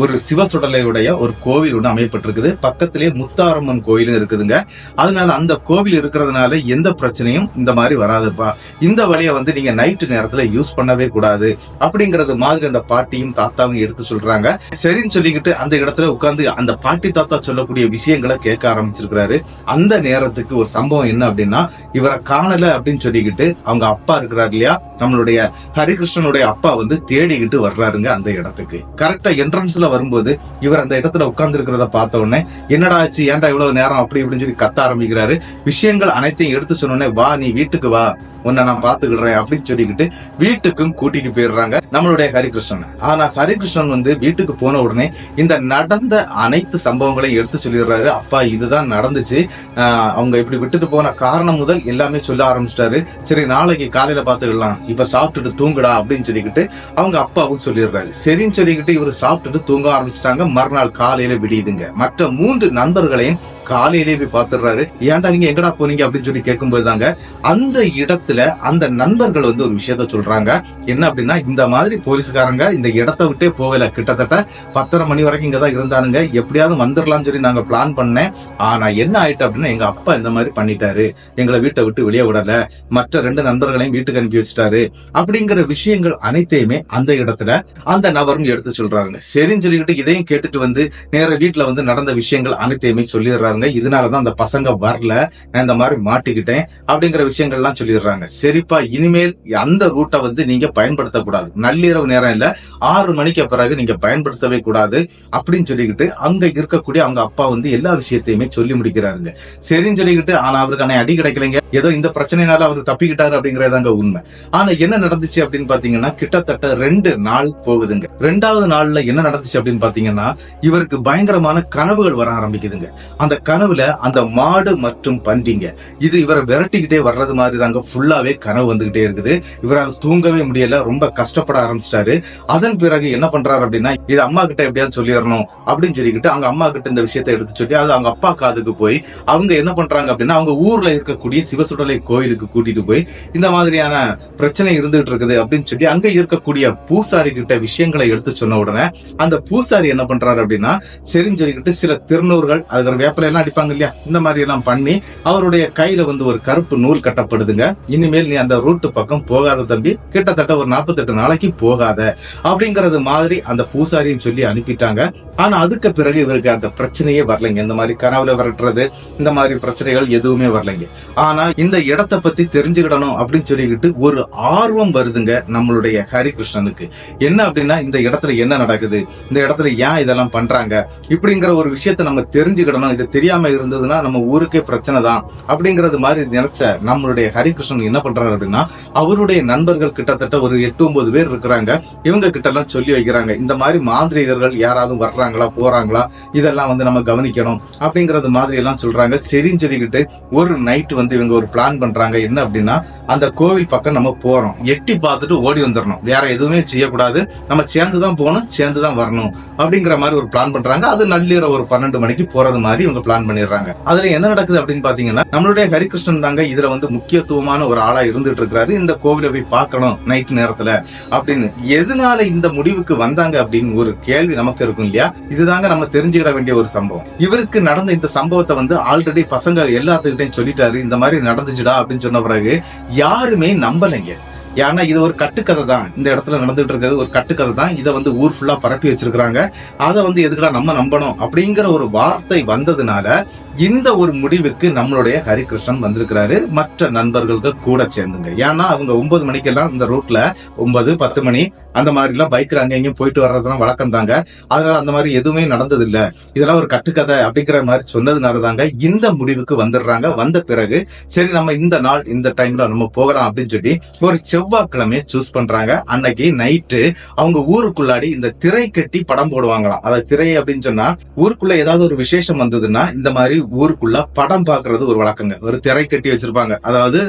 ஒரு சிவ சுடலையுடைய ஒரு கோவில் ஒண்ணு அமையப்பட்டிருக்குது. பக்கத்திலேயே முத்தாரம்மன் கோயிலும் இருக்குதுங்க. அதனால அந்த கோவில் இருக்கிறதுனால எந்த பிரச்சனையும் இந்த மாதிரி வராதுப்பா. இந்த வழியை நீங்க நைட்டு நேரத்துல யூஸ் பண்ணவே கூடாது அப்படிங்கறது மாதிரி அந்த பாட்டியும் தாத்தாவும் எடுத்து சொல்றாங்க. சரின்னு சொல்லிக்கிட்டு அந்த இடத்துல உட்கார்ந்து அந்த பாட்டி தாத்தா சொல்லக்கூடிய விஷயங்களை கேட்க ஆரம்பிச்சிருக்கிறாரு. அந்த நேரத்துக்கு ஒரு சம்பவம் என்ன அப்படின்னா, இவரை காணல அப்படின்னு சொல்லிக்கிட்டு அவங்க அப்பா இருக்கிறாரு இல்லையா, நம்மளுடைய ஹரிகிருஷ்ணனுடைய அப்பா தேடிக்கிட்டு வர்றாருங்க அந்த இடத்துக்கு. கரெக்டா என்ட்ரன்ஸ்ல வரும்போது இவர் அந்த இடத்துல உட்கார்ந்து இருக்கிறத பார்த்த உடனே என்னடா ஆச்சு, ஏன்டா இவ்வளவு நேரம் அப்படி இப்படின்னு சொல்லி கத்த ஆரம்பிக்கிறாரு. விஷயங்கள் அனைத்தையும் எடுத்து சொன்னோடனே வா, நீ வீட்டுக்கு வா, உன்னை நான் பாத்துக்கிடுறேன் அப்படின்னு சொல்லிக்கிட்டு வீட்டுக்கும் கூட்டிட்டு போயிடுறாங்க நம்மளுடைய ஹரிகிருஷ்ணன். ஆனா ஹரிகிருஷ்ணன் வீட்டுக்கு போன உடனே இந்த நடந்த அனைத்து சம்பவங்களையும் எடுத்து சொல்லிடுறாரு. அப்பா இதுதான் நடந்துச்சு, அவங்க இப்படி விட்டுட்டு போன காரணம் முதல் எல்லாமே சொல்ல ஆரம்பிச்சிட்டாரு. சரி நாளைக்கு காலையில பாத்துக்கலாம், இப்ப சாப்பிட்டுட்டு தூங்குடா அப்படின்னு சொல்லிக்கிட்டு அவங்க அப்பாவும் சொல்லிடுறாரு. சரின்னு சொல்லிக்கிட்டு இவரு சாப்பிட்டுட்டு தூங்க ஆரம்பிச்சிட்டாங்க. மறுநாள் காலையில விடியுதுங்க. மற்ற 3 நண்பர்களையும் காலையிலே போய் பாத்துறாரு. ஏன்டா நீங்க எங்கடா போனீங்க அப்படின்னு சொல்லி கேட்கும்போது தாங்க அந்த இடத்துல அந்த நண்பர்கள் ஒரு விஷயத்த சொல்றாங்க. என்ன அப்படின்னா, இந்த மாதிரி போலீஸ்காரங்க இந்த இடத்தை விட்டே போகல, கிட்டத்தட்ட 10:30 மணி வரைக்கும் இங்கதான் இருந்தானுங்க, எப்படியாவது வந்துடலாம்னு சொல்லி நாங்க பிளான் பண்ணேன். ஆனா என்ன ஆயிட்டு அப்படின்னா எங்க அப்பா இந்த மாதிரி பண்ணிட்டாரு, எங்களை வீட்டை விட்டு வெளியே விடல, மற்ற 2 நண்பர்களையும் வீட்டுக்கு அனுப்பி வச்சுட்டாரு அப்படிங்கிற விஷயங்கள் அனைத்தையுமே அந்த இடத்துல அந்த நபரும் எடுத்து சொல்றாங்க. சரின்னு சொல்லிக்கிட்டு இதையும் கேட்டுட்டு நேர வீட்டுல நடந்த விஷயங்கள் அனைத்தையுமே சொல்லிடுறாங்க. இதனாலதான் அந்த பசங்க வரல, நான் இந்த மாதிரி மாட்டிக்கிட்டேன் அப்படிங்கிற விஷயங்கள் எல்லாம் சொல்லிடுறாங்க. சரிப்பா, இனிமேல் அந்த ரூட்டை நீங்க பயன்படுத்தக்கூடாது, நள்ளிரவு நேரம் இல்ல 6 மணிக்கு பிறகு நீங்க பயன்படுத்தவே கூடாது அப்படின்னு சொல்லிக்கிட்டு அங்க இருக்கக்கூடிய அவங்க அப்பா எல்லா விஷயத்தையுமே சொல்லி முடிக்கிறாருங்க. சரின்னு சொல்லிக்கிட்டு ஆனா அவருக்கான அடி கிடைக்கலைங்க. ஏதோ இந்த பிரச்சனைனால அவர் தப்பிக்கிட்டாரு அப்படிங்கறதாங்க உண்மை. ஆனா என்ன நடந்துச்சு அப்படின்னு பாத்தீங்கன்னா கிட்டத்தட்ட 2 நாள் போகுதுங்க. 2வது நாள்ல என்ன நடந்துச்சு அப்படின்னு பாத்தீங்கன்னா இவருக்கு பயங்கரமான கனவுகள் வர ஆரம்பிக்குதுங்க. அந்த கனவுல அந்த மாடு மற்றும் பன்றிங்க இது இவரை விரட்டிக்கிட்டே வர்றது மாதிரி தாங்க ஃபுல்லாவே கனவு வந்துகிட்டே இருக்குது. இவரால் தூங்கவே முடியல, ரொம்ப கஷ்டப்பட ஆரம்பிச்சிட்டாரு. அதன் பிறகு என்ன பண்றாரு அப்படின்னா, இது அம்மா கிட்ட எப்படியாவது சொல்லிடணும் அப்படின்னு சொல்லிக்கிட்டு அவங்க அம்மா கிட்ட இந்த விஷயத்தை எடுத்து சொல்லி அது அவங்க அப்பா காதுக்கு போய் அவங்க என்ன பண்றாங்க அப்படின்னா அவங்க ஊர்ல இருக்கக்கூடிய சிவசுடலை கோயிலுக்கு கூட்டிட்டு போய் இந்த மாதிரியான பிரச்சனை இருந்துகிட்டு இருக்குது அப்படின்னு சொல்லி அங்க இருக்கக்கூடிய பூசாரி கிட்ட விஷயங்களை எடுத்து சொன்ன உடனே அந்த பூசாரி என்ன பண்றாரு அப்படின்னா சரின்னு சொல்லிக்கிட்டு சில திருநூறுகள் அதுக்கு வேப்பிலை எல்லாம் அடிப்பாங்க இல்லையா, இந்த மாதிரி எல்லாம் பண்ணி அவருடைய கையில வந்து ஒரு கருப்பு நூல் கட்டப்படுதுங்க. இனிமேல் நீ அந்த ரூட்டு பக்கம் போகாத தம்பி, கிட்டத்தட்ட ஒரு 48 நாளைக்கு போகாத அப்படிங்கறது மாதிரி அந்த பூசாரின்னு சொல்லி அனுப்பிட்டாங்க. ஆனா அதுக்கு பிறகு இவருக்கு அந்த பிரச்சனையே வரலைங்க. இந்த மாதிரி கனவுல விரட்டுறது, இந்த மாதிரி பிரச்சனைகள் எதுவுமே வரலைங்க. ஆனா இந்த இடத்தை பத்தி தெரிஞ்சுக்கிடணும் அப்படின்னு சொல்லிக்கிட்டு ஒரு ஆர்வம் வருதுங்க நம்மளுடைய ஹரிகிருஷ்ணனுக்கு. என்ன அப்படின்னா, இந்த இடத்துல என்ன நடக்குது, இந்த இடத்துல ஏன் இதெல்லாம் பண்றாங்க இப்படிங்கிற ஒரு விஷயத்த நம்ம தெரிஞ்சுக்கிடணும். இது தெரியாம இருந்ததுன்னா நம்ம ஊருக்கே பிரச்சனை தான் அப்படிங்கறது மாதிரி நினைச்ச நம்மளுடைய ஹரிகிருஷ்ணன் என்ன பண்றாரு அப்படின்னா, அவருடைய நண்பர்கள் கிட்டத்தட்ட ஒரு 8-9 பேர் இருக்கிறாங்க. இவங்க கிட்ட எல்லாம் சொல்லி வைக்கிறாங்க, இந்த மாதிரி மாந்திரிகர்கள் யாராவது வர்றாங்களா போறாங்களா, இதெல்லாம் வந்து நம்ம கவனிக்கணும் அப்படிங்கறது மாதிரி எல்லாம் சொல்றாங்க. சரின்னு சொல்லிக்கிட்டு ஒரு நைட் வந்து இவங்க ஒரு பிளான் பண்றாங்க. என்ன அப்படின்னா, அந்த கோவில் பக்கம் நம்ம போறோம், எட்டி பார்த்துட்டு ஓடி வந்துடணும், வேற எதுவுமே செய்யக்கூடாது, நம்ம சேர்ந்துதான் போகணும், சேர்ந்துதான் வரணும் அப்படிங்கிற மாதிரி ஒரு பிளான் பண்றாங்க. அது நள்ளிரவு ஒரு 12 மணிக்கு போறது மாதிரி இவங்க பிளான் பண்ணிடுறாங்க. அதுல என்ன நடக்குது அப்படின்னு பாத்தீங்கன்னா, நம்மளுடைய ஹரிகிருஷ்ணன் தாங்க இதுல வந்து முக்கியத்துவமான ஒரு ஆளா இருந்துட்டு இருக்கிறாரு. இந்த கோவிலை போய் பார்க்கணும் நைட் நேரத்துல அப்படின்னு. எதனால இந்த முடிவுக்கு வந்தாங்க அப்படின்னு ஒரு கேள்வி நமக்கு இருக்கும் இல்லையா, இதுதாங்க நம்ம தெரிஞ்சுக்கிட வேண்டிய ஒரு சம்பவம். இவருக்கு நடந்த இந்த சம்பவத்தை வந்து ஆல்ரெடி பசங்க எல்லாத்துக்கிட்டையும் சொல்லிட்டாரு, இந்த மாதிரி நடந்துச்சுடா அப்படின்னு சொன்ன பிறகு யாருமே நம்பலைங்க. ஏன்னா இது ஒரு கட்டுக்கதை தான், இந்த இடத்துல நடந்துட்டு இருக்கிறது ஒரு கட்டுக்கதை தான். இதை வந்து ஊர் ஃபுல்லா பரப்பி வச்சிருக்காங்க, அதை வந்து எதுக்குடா நம்ம நம்பணும் அப்படிங்கிற ஒரு வார்த்தை வந்ததுனால இந்த ஒரு முடிவுக்கு நம்மளுடைய ஹரிகிருஷ்ணன் வந்திருக்கிறாரு, மற்ற நண்பர்களுக்கு கூட சேர்ந்துங்க. ஏன்னா அவங்க 9 மணிக்கெல்லாம் இந்த ரூட்ல 9-10 மணி அந்த மாதிரி எல்லாம் பைக்ல அங்க எங்கேயும் போயிட்டு வர்றதுலாம் வழக்கம் தாங்க. அதனால அந்த மாதிரி எதுவுமே நடந்தது இல்ல, இதெல்லாம் ஒரு கட்டுக்கதை அப்படிங்கிற மாதிரி சொன்னதுனால தாங்க இந்த முடிவுக்கு வந்துடுறாங்க. வந்த பிறகு சரி நம்ம இந்த நாள் இந்த டைம்ல நம்ம போகலாம் அப்படின்னு சொல்லி ஒரு செவ்வாய்க்கிழமையை சூஸ் பண்றாங்க. அன்னைக்கு நைட்டு அவங்க ஊருக்குள்ளாடி இந்த திரை கட்டி படம் போடுவாங்களாம். அதாவது திரை அப்படின்னு சொன்னா ஊருக்குள்ள ஏதாவது ஒரு விசேஷம் வந்ததுன்னா இந்த மாதிரி ஊருக்குள்ள படம் பாக்குறது ஒரு வழக்கங்க. ஒரு திரை கட்டி வச்சிருப்பாங்க, அதாவது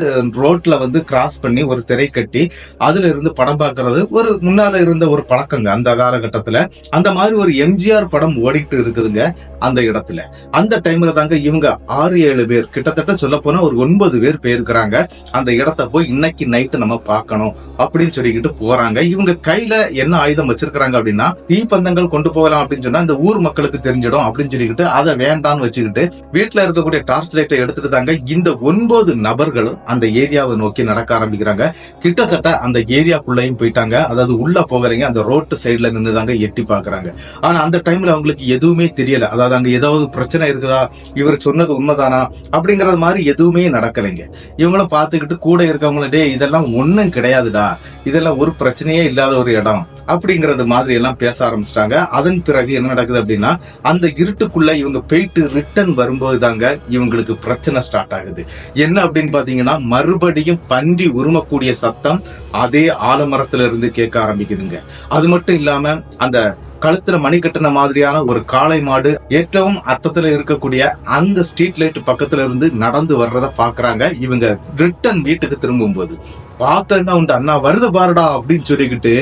ரோட்ல வந்து கிராஸ் பண்ணி ஒரு திரை கட்டி அதுல இருந்து படம் பாக்குறது ஒரு முன்னால இருந்த ஒரு பழக்கங்க அந்த காலகட்டத்துல. அந்த மாதிரி ஒரு எம்ஜிஆர் படம் ஓடிட்டு இருக்குதுங்க அந்த இடத்துல. அந்த டைம்ல தாங்க இவங்க 6-7 பேர், கிட்டத்தட்ட சொல்ல போனா ஒரு 9 பேர் போயிருக்கிறாங்க. அந்த இடத்தை போய் இன்னைக்கு நைட்டு நம்ம பார்க்கணும் அப்படின்னு சொல்லிக்கிட்டு போறாங்க. இவங்க கையில என்ன ஆயுதம் வச்சிருக்காங்க அப்படின்னா, தீப்பந்தங்கள் கொண்டு போகலாம் அப்படின்னு சொன்னா இந்த ஊர் மக்களுக்கு தெரிஞ்சிடும் அப்படின்னு சொல்லிக்கிட்டு அதை வேண்டான்னு வச்சுக்கிட்டு வீட்டுல இருக்கக்கூடிய டார்ச் லைட்டை எடுத்துட்டு தாங்க இந்த 9 நபர்களும் அந்த ஏரியாவை நோக்கி நடக்க ஆரம்பிக்கிறாங்க. கிட்டத்தட்ட அந்த ஏரியாக்குள்ளயும் போயிட்டாங்க. அதாவது உள்ள போகிறீங்க, அந்த ரோட்டு சைட்ல நின்று தாங்க எட்டி பாக்குறாங்க. ஆனா அந்த டைம்ல அவங்களுக்கு எதுவுமே தெரியல. அதாவது அங்க ஏதாவது பிரச்சனை இருக்குதா, இவர் சொன்னது உண்மைதானா அப்படிங்கறது மாதிரி எதுவுமே நடக்கலைங்க. இவங்களும் பாத்துக்கிட்டு கூட இருக்கவங்களே இதெல்லாம் ஒண்ணும் கிடையாதுடா, இதெல்லாம் ஒரு பிரச்சனையே இல்லாத ஒரு இடம் அப்படிங்கறது மாதிரி எல்லாம் பேச ஆரம்பிச்சிட்டாங்க. அதன் பிறகு என்ன நடக்குது அப்படின்னா, அந்த இருட்டுக்குள்ள இவங்க போயிட்டு ரிட்டர்ன் வரும்போது தாங்க இவங்களுக்கு பிரச்சனை ஸ்டார்ட் ஆகுது. என்ன அப்படின்னு பாத்தீங்கன்னா, மறுபடியும் பன்றி உருமக்கூடிய சத்தம் அதே ஆலமரத்துல இருந்து கேட்க ஆரம்பிக்குதுங்க. அது மட்டும் இல்லாம அந்த கழுத்துல மணி கட்டின மாதிரியான ஒரு காளை மாடு ஏற்றவும் அர்த்தத்துல இருக்கக்கூடிய அந்த ஸ்ட்ரீட் லைட் பக்கத்துல இருந்து நடந்து வர்றத பாக்குறாங்க. இவங்க ரிட்டர்ன் வீட்டுக்கு திரும்பும் போது பார்த்தா உண்டு, அண்ணா வருது பாருடா அப்படின்னு சொல்லிக்கிட்டு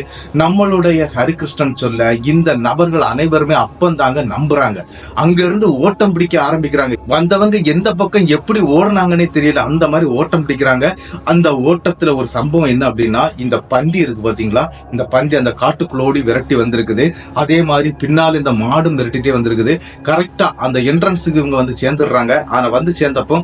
நம்மளுடைய ஹரிகிருஷ்ணன் சொல்ல இந்த நபர்கள் அனைவருமே அப்பந்தாங்க நம்புறாங்க. அங்க இருந்து ஓட்டம் பிடிக்க ஆரம்பிக்கிறாங்க. வந்தவங்க எந்த பக்கம் எப்படி ஓடுனாங்கன்னே தெரியல, அந்த மாதிரி ஓட்டம் பிடிக்கிறாங்க. அந்த ஓட்டத்துல ஒரு சம்பவம் என்ன அப்படின்னா, இந்த பன்றி இருக்கு பாத்தீங்களா, இந்த பன்றி அந்த காட்டுக்குள்ள ஓடி விரட்டி வந்திருக்குது. அதே மாதிரி பின்னால் இந்த மாடும் விரட்டிட்டே வந்திருக்குது. கரெக்டா அந்த என்ட்ரன்ஸுக்கு இவங்க வந்து சேர்ந்துடுறாங்க. ஆனா வந்து சேர்ந்தப்போ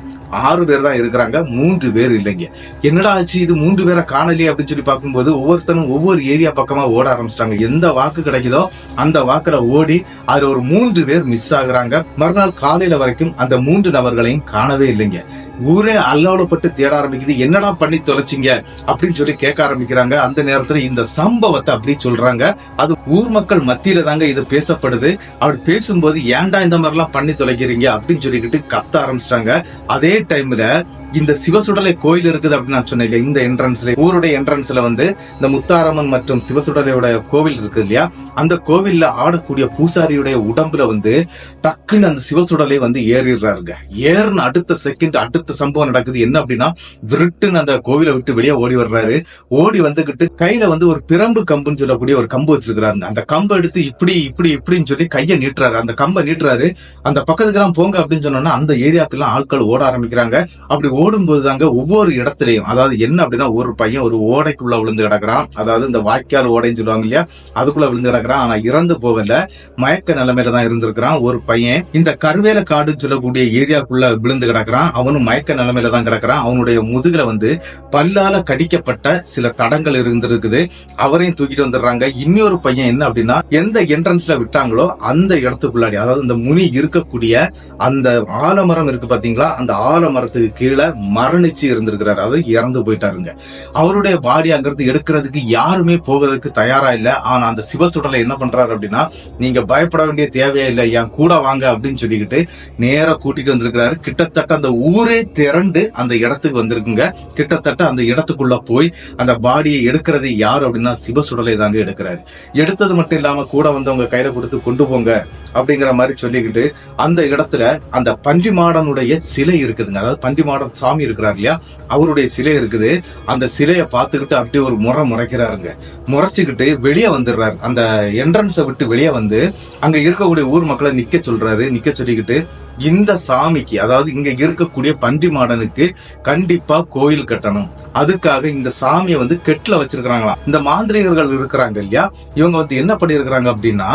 6 பேர் தான் இருக்கிறாங்க, 3 பேர் இல்லைங்க. என்னடா ஆச்சு, இது 3 பேரை காணலையே அப்படின்னு சொல்லி பார்க்கும்போது ஒவ்வொருத்தரும் ஒவ்வொரு ஏரியா பக்கமா ஓட ஆரம்பிச்சிட்டாங்க. எந்த வாக்கு கிடைக்குதோ அந்த வாக்குல ஓடி அதுல ஒரு 3 பேர் மிஸ் ஆகுறாங்க. மறுநாள் காலையில வரைக்கும் அந்த 3 நபர்களையும் காணவே இல்லைங்க. ஊரே அல்லோலப்பட்டு தேட ஆரம்பிக்குது, என்னடா பண்ணி தொலைச்சிங்க அப்படின்னு சொல்லி கேட்க ஆரம்பிக்கிறாங்க. அந்த நேரத்துல இந்த சம்பவத்தை அப்படி சொல்றாங்க. அது ஊர் மக்கள் மத்தியில தாங்க இது பேசப்படுது. அப்படி பேசும்போது ஏன்டா இந்த மாதிரி எல்லாம் பண்ணி தொலைக்கிறீங்க அப்படின்னு சொல்லிக்கிட்டு கத்த ஆரம்பிச்சிட்டாங்க. அதே டைம்ல இந்த சிவசுடலை கோயில் இருக்குது அப்படின்னு நான் சொன்னேன். இந்த என்ட்ரன்ஸ்ல, ஊருடைய என்ட்ரன்ஸ்ல வந்து இந்த முத்தாரம்மன் மற்றும் சிவசுடலையோட கோவில் இருக்கு இல்லையா, அந்த கோவில்ல ஆடக்கூடிய பூசாரியுடைய உடம்புல வந்து டக்குன்னு அந்த சிவசுடலை வந்து ஏறிடுறாருங்க. ஏறின அடுத்த செகண்ட் அடுத்த சம்பவம் நடக்குது. என்ன அப்படின்னா, விருட்டுன்னு அந்த கோவிலை விட்டு வெளியே ஓடி வர்றாரு. ஓடி வந்துகிட்டு கையில வந்து ஒரு பிரம்பு கம்புன்னு சொல்லக்கூடிய ஒரு கம்பு வச்சிருக்கிறாருங்க. அந்த கம்பை எடுத்து இப்படி இப்படி இப்படின்னு சொல்லி கையை நீட்டுறாரு. அந்த கம்பை நீட்டுறாரு. அந்த பக்கத்துக்கு எல்லாம் போங்க அப்படின்னு சொன்னோம்னா அந்த ஏரியாக்கெல்லாம் ஆட்கள் ஓட ஆரம்பிக்கிறாங்க. அப்படி ஓடும்போது தாங்க ஒவ்வொரு இடத்துலயும், அதாவது என்ன அப்படின்னா, ஒரு பையன் ஒரு ஓடைக்குள்ள விழுந்து கிடக்குறான். அதாவது இந்த வாய்க்கால் ஓடைன்னு சொல்லுவாங்க இல்லையா, அதுக்குள்ள விழுந்து கிடக்குறான். ஆனா இறந்து போகல, மயக்க நிலைமையில தான் இருந்திருக்கிறான். ஒரு பையன் இந்த கருவேல காடுன்னு சொல்லக்கூடிய ஏரியாக்குள்ள விழுந்து கிடக்குறான். அவனும் மயக்க நிலைமையில தான் கிடக்குறான். அவனுடைய முதுகுல வந்து பல்லால கடிக்கப்பட்ட சில தடங்கள் இருந்திருக்குது. அவரையும் தூக்கிட்டு வந்துடுறாங்க. இன்னொரு பையன் என்ன அப்படின்னா, எந்த என்ட்ரன்ஸ்ல விட்டாங்களோ அந்த இடத்துக்குள்ளாடி, அதாவது இந்த முனி இருக்கக்கூடிய அந்த ஆலமரம் இருக்கு பாத்தீங்களா, அந்த ஆலமரத்துக்கு கீழே மரணிச்சு இருந்திருக்கிறாரு. அது இறந்து போயிட்டாருங்க. அவருடைய பாடி அங்கிருந்து எடுக்கிறதுக்கு யாருமே போகிறதுக்கு தயாரா இல்ல. ஆனா அந்த சிவசுடலை என்ன பண்றாரு அப்படின்னா, நீங்க பயப்பட வேண்டிய தேவையே இல்லை, என் கூட வாங்க அப்படின்னு சொல்லிக்கிட்டு நேரா கூட்டிட்டு வந்திருக்கிறாரு. கிட்டத்தட்ட அந்த ஊரே திரண்டு அந்த இடத்துக்கு வந்திருக்குங்க. கிட்டத்தட்ட அந்த இடத்துக்குள்ள போய் அந்த பாடியை எடுக்கிறது யாரு அப்படின்னா, சிவசுடலை தாங்க எடுக்கிறாரு. எடுத்தது மட்டும் இல்லாம கூட வந்தவங்க கையில கொடுத்து கொண்டு போங்க அப்படிங்கிற மாதிரி சொல்லிக்கிட்டு அந்த இடத்துல அந்த பன்றிமாடனுடைய சிலை இருக்குதுங்க. அதாவது பன்றிமாடன் சாமி இருக்கிறார் இல்லையா, அவருடைய சிலை இருக்குது. அந்த சிலையை பார்த்துக்கிட்டு அப்படியே ஒரு முறைக்கிறாருங்க. முறைச்சுக்கிட்டு வெளியே வந்துடுறாரு. அந்த என்ட்ரன்ஸை விட்டு வெளியே வந்து அங்க இருக்கக்கூடிய ஊர் மக்களை நிக்க சொல்றாரு. நிக்க சொல்லிக்கிட்டு இந்த சாமிக்கு, அதாவது இங்க இருக்கக்கூடிய பன்றி மாடனுக்கு கண்டிப்பா கோயில் கட்டணும், அதுக்காக இந்த சாமியை வந்து கெட்டுல வச்சிருக்காங்களாம். இந்த மாந்திரிகர்கள் இருக்கிறாங்க இல்லையா, இவங்க வந்து என்ன பண்ணிருக்கிறாங்க அப்படின்னா,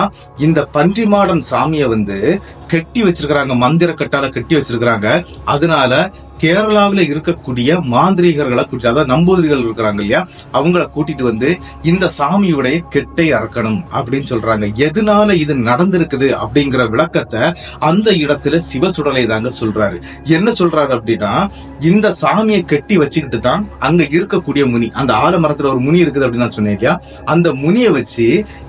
இந்த பன்றி மாடன் சாமியை வந்து கெட்டி வச்சிருக்கிறாங்க, மந்திர கட்டால கெட்டி வச்சிருக்கிறாங்க. அதனால கேரளாவில இருக்கக்கூடிய மாந்திரிகர்களை கூட்டி, அதாவது நம்பூதிரிகள் இருக்கிறாங்க இல்லையா, அவங்கள கூட்டிட்டு வந்து இந்த சாமியுடைய கெட்டை அறக்கணும் அப்படின்னு சொல்றாங்க. எதனால இது நடந்திருக்குது அப்படிங்கிற விளக்கத்தை அந்த இடத்துல சிவசுடலை தாங்க சொல்றாரு. என்ன சொல்றாரு அப்படின்னா, இந்த சாமியை கெட்டி வச்சுக்கிட்டு தான் அங்க இருக்கக்கூடிய முனி, அந்த ஆலமரத்துல ஒரு முனி இருக்குது அப்படின்னு நான் சொன்னேன் இல்லையா, அந்த முனியை வச்சு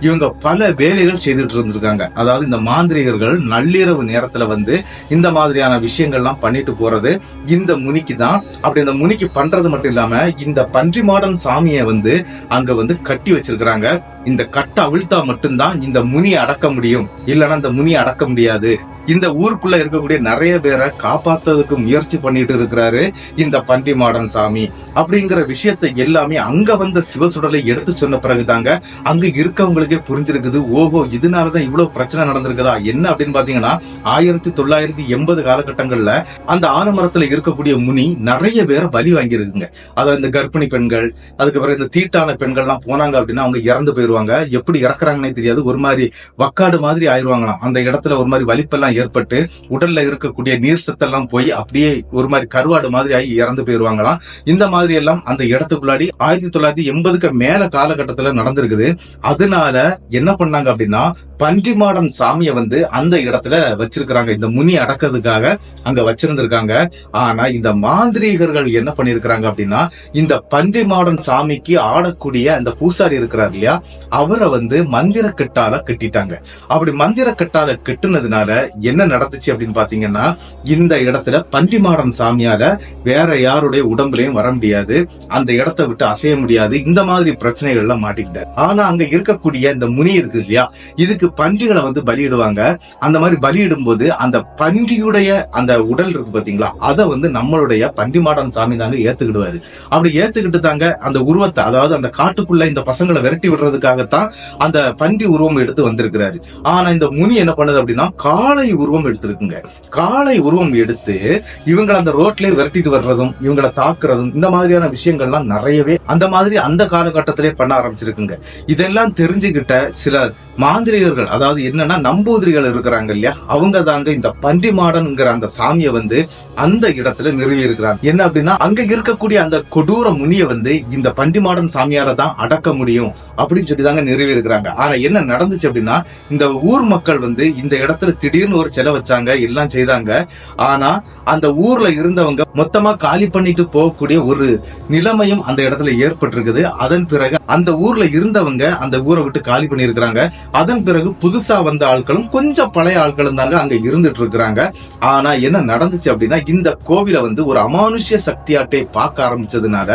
இவங்க பல வேலைகள் செய்துட்டு இருந்திருக்காங்க. அதாவது இந்த மாந்திரிகர்கள் நள்ளிரவு நேரத்துல வந்து இந்த மாதிரியான விஷயங்கள்லாம் பண்ணிட்டு போறது இந்த முனிக்கு தான். அப்படி இந்த முனிக்கு பண்றது மட்டும் இல்லாம இந்த பன்றி மாடன் சாமியை வந்து அங்க வந்து கட்டி வச்சிருக்கிறாங்க. இந்த கட்டை அவிழ்த்தா மட்டும்தான் இந்த முனியை அடக்க முடியும், இல்லைன்னா இந்த முனியை அடக்க முடியாது. இந்த ஊருக்குள்ள இருக்கக்கூடிய நிறைய பேரை காப்பாத்துறதுக்கு முயற்சி பண்ணிட்டு இருக்கிறாரு இந்த பன்றி மாடன் சாமி அப்படிங்கிற விஷயத்தை எல்லாமே அங்க வந்த சிவசுடலை எடுத்து சொன்ன பிறகுதாங்க அங்க இருக்கவங்களுக்கே புரிஞ்சிருக்குது. ஓஹோ, இதனாலதான் இவ்வளவு பிரச்சனை நடந்திருக்குதா என்ன அப்படின்னு பாத்தீங்கன்னா, 1980 காலகட்டங்கள்ல அந்த ஆலமரத்துல இருக்கக்கூடிய முனி நிறைய பேரை பலி வாங்கியிருக்குங்க. அதாவது இந்த கர்ப்பிணி பெண்கள், அதுக்கப்புறம் இந்த தீட்டான பெண்கள் எல்லாம் போனாங்க அப்படின்னா அவங்க இறந்து போயிருவாங்க. எப்படி இறக்குறாங்கன்னே தெரியாது, ஒரு மாதிரி வக்காடு மாதிரி ஆயிடுவாங்களாம். அந்த இடத்துல ஒரு மாதிரி வலிப்பெல்லாம் ஏற்பட்டு உடல்ல இருக்கக்கூடிய நீர் சத்தெல்லாம் போய் அப்படியே ஒரு மாதிரி கருவாடு மாதிரி ஆகி இறந்து போயிருவாங்களாம். இந்த மாதிரி எல்லாம் அந்த இடத்துக்குள்ளாடி 1980க்கு மேல காலகட்டத்துல நடந்திருக்குது. அதனால என்ன பண்ணாங்க அப்படின்னா, பன்றி மாடன் சாமியை வந்து அந்த இடத்துல வச்சிருக்கிறாங்க, இந்த முனி அடக்கிறதுக்காக அங்க வச்சிருந்திருக்காங்க. ஆனா இந்த மாந்திரீகர்கள் என்ன பண்ணிருக்கிறாங்க அப்படின்னா, இந்த பன்றி மாடன் சாமிக்கு ஆடக்கூடிய அந்த பூசாரி இருக்கிறார் இல்லையா, அவரை வந்து மந்திர கட்டால கட்டிட்டாங்க. அப்படி மந்திர கட்டால கட்டுனதுனால என்ன நடந்துச்சு அப்படின்னு பாத்தீங்கன்னா, இந்த இடத்துல பன்றி மாடன் சாமியால வேற யாருடைய உடம்புலயும் வர முடியாது, அந்த இடத்தை விட்டு அசைய முடியாது. இந்த மாதிரி பிரச்சனைகள் எல்லாம் மாட்டிக்கிட்டாரு. ஆனா அங்க இருக்கக்கூடிய இந்த முனி இருக்கு இல்லையா, இதுக்கு பன்றிகளை வந்து பலியிடுவாங்க. அந்த மாதிரி பலியிடும் போது அந்த பன்றியுடைய அந்த உடல் இருக்கு பாத்தீங்களா, அதை வந்து நம்மளுடைய பன்றி மாடன் சாமி தாங்க ஏத்துக்கிடுவாரு. அப்படி ஏத்துக்கிட்டு தாங்க அந்த உருவத்தை, அதாவது அந்த காட்டுக்குள்ள இந்த பசங்களை விரட்டி விடுறதுக்காகத்தான் அந்த பன்றி உருவம் எடுத்து வந்திருக்கிறாரு. ஆனா இந்த முனி என்ன பண்ணுது அப்படின்னா, காளை உருவம் எடுத்திருக்குங்க. காளை உருவம் எடுத்து இவங்களை அந்த ரோட்லயே விரட்டிட்டு வர்றதும் இவங்களை தாக்குறதும் இந்த மாதிரியான விஷயங்கள்லாம் நிறையவே அந்த மாதிரி அந்த காலகட்டத்திலே பண்ண ஆரம்பிச்சிருக்குங்க. இதெல்லாம் தெரிஞ்சுக்கிட்ட சில மாந்திரிகர்கள், அதாவது என்னன்னா நம்பூதிரிகள் இருக்கிறாங்க இல்லையா, அவங்க தாங்க இந்த பன்றி மாடன்ங்கிற அந்த சாமியை வந்து அந்த இடத்துல நிறுவி இருக்கிறாங்க. என்ன அப்படின்னா, அங்க இருக்கக்கூடிய அந்த கொடூர முனியை வந்து இந்த பன்றி மாடன் சாமியால தான் அடக்க முடியும் அப்படின்னு சொல்லி தாங்க நிறுவி இருக்கிறாங்க. ஆனா என்ன நடந்துச்சு அப்படின்னா, இந்த ஊர் மக்கள் வந்து இந்த இடத்துல திடீர்னு ஒரு செலவு வச்சாங்க, எல்லாம் செய்தாங்க. ஆனா அந்த ஊர்ல இருந்தவங்க மொத்தமா காலி பண்ணிட்டு போகக்கூடிய ஒரு நிலைமையும் அந்த இடத்துல ஏற்பட்டிருக்குது. அதன் பிறகு அந்த ஊர்ல இருந்தவங்க அந்த ஊரை விட்டு காலி பண்ணி இருக்கிறாங்க. அதன் பிறகு புதுசா வந்த ஆட்களும் கொஞ்சம் பழைய ஆட்களும் தாங்க அங்க இருந்துட்டு இருக்கிறாங்க. ஆனா என்ன நடந்துச்சு அப்படின்னா, இந்த கோவிலை வந்து ஒரு அமானுஷ்ய சக்தியாட்டை பார்க்க ஆரம்பிச்சதுனால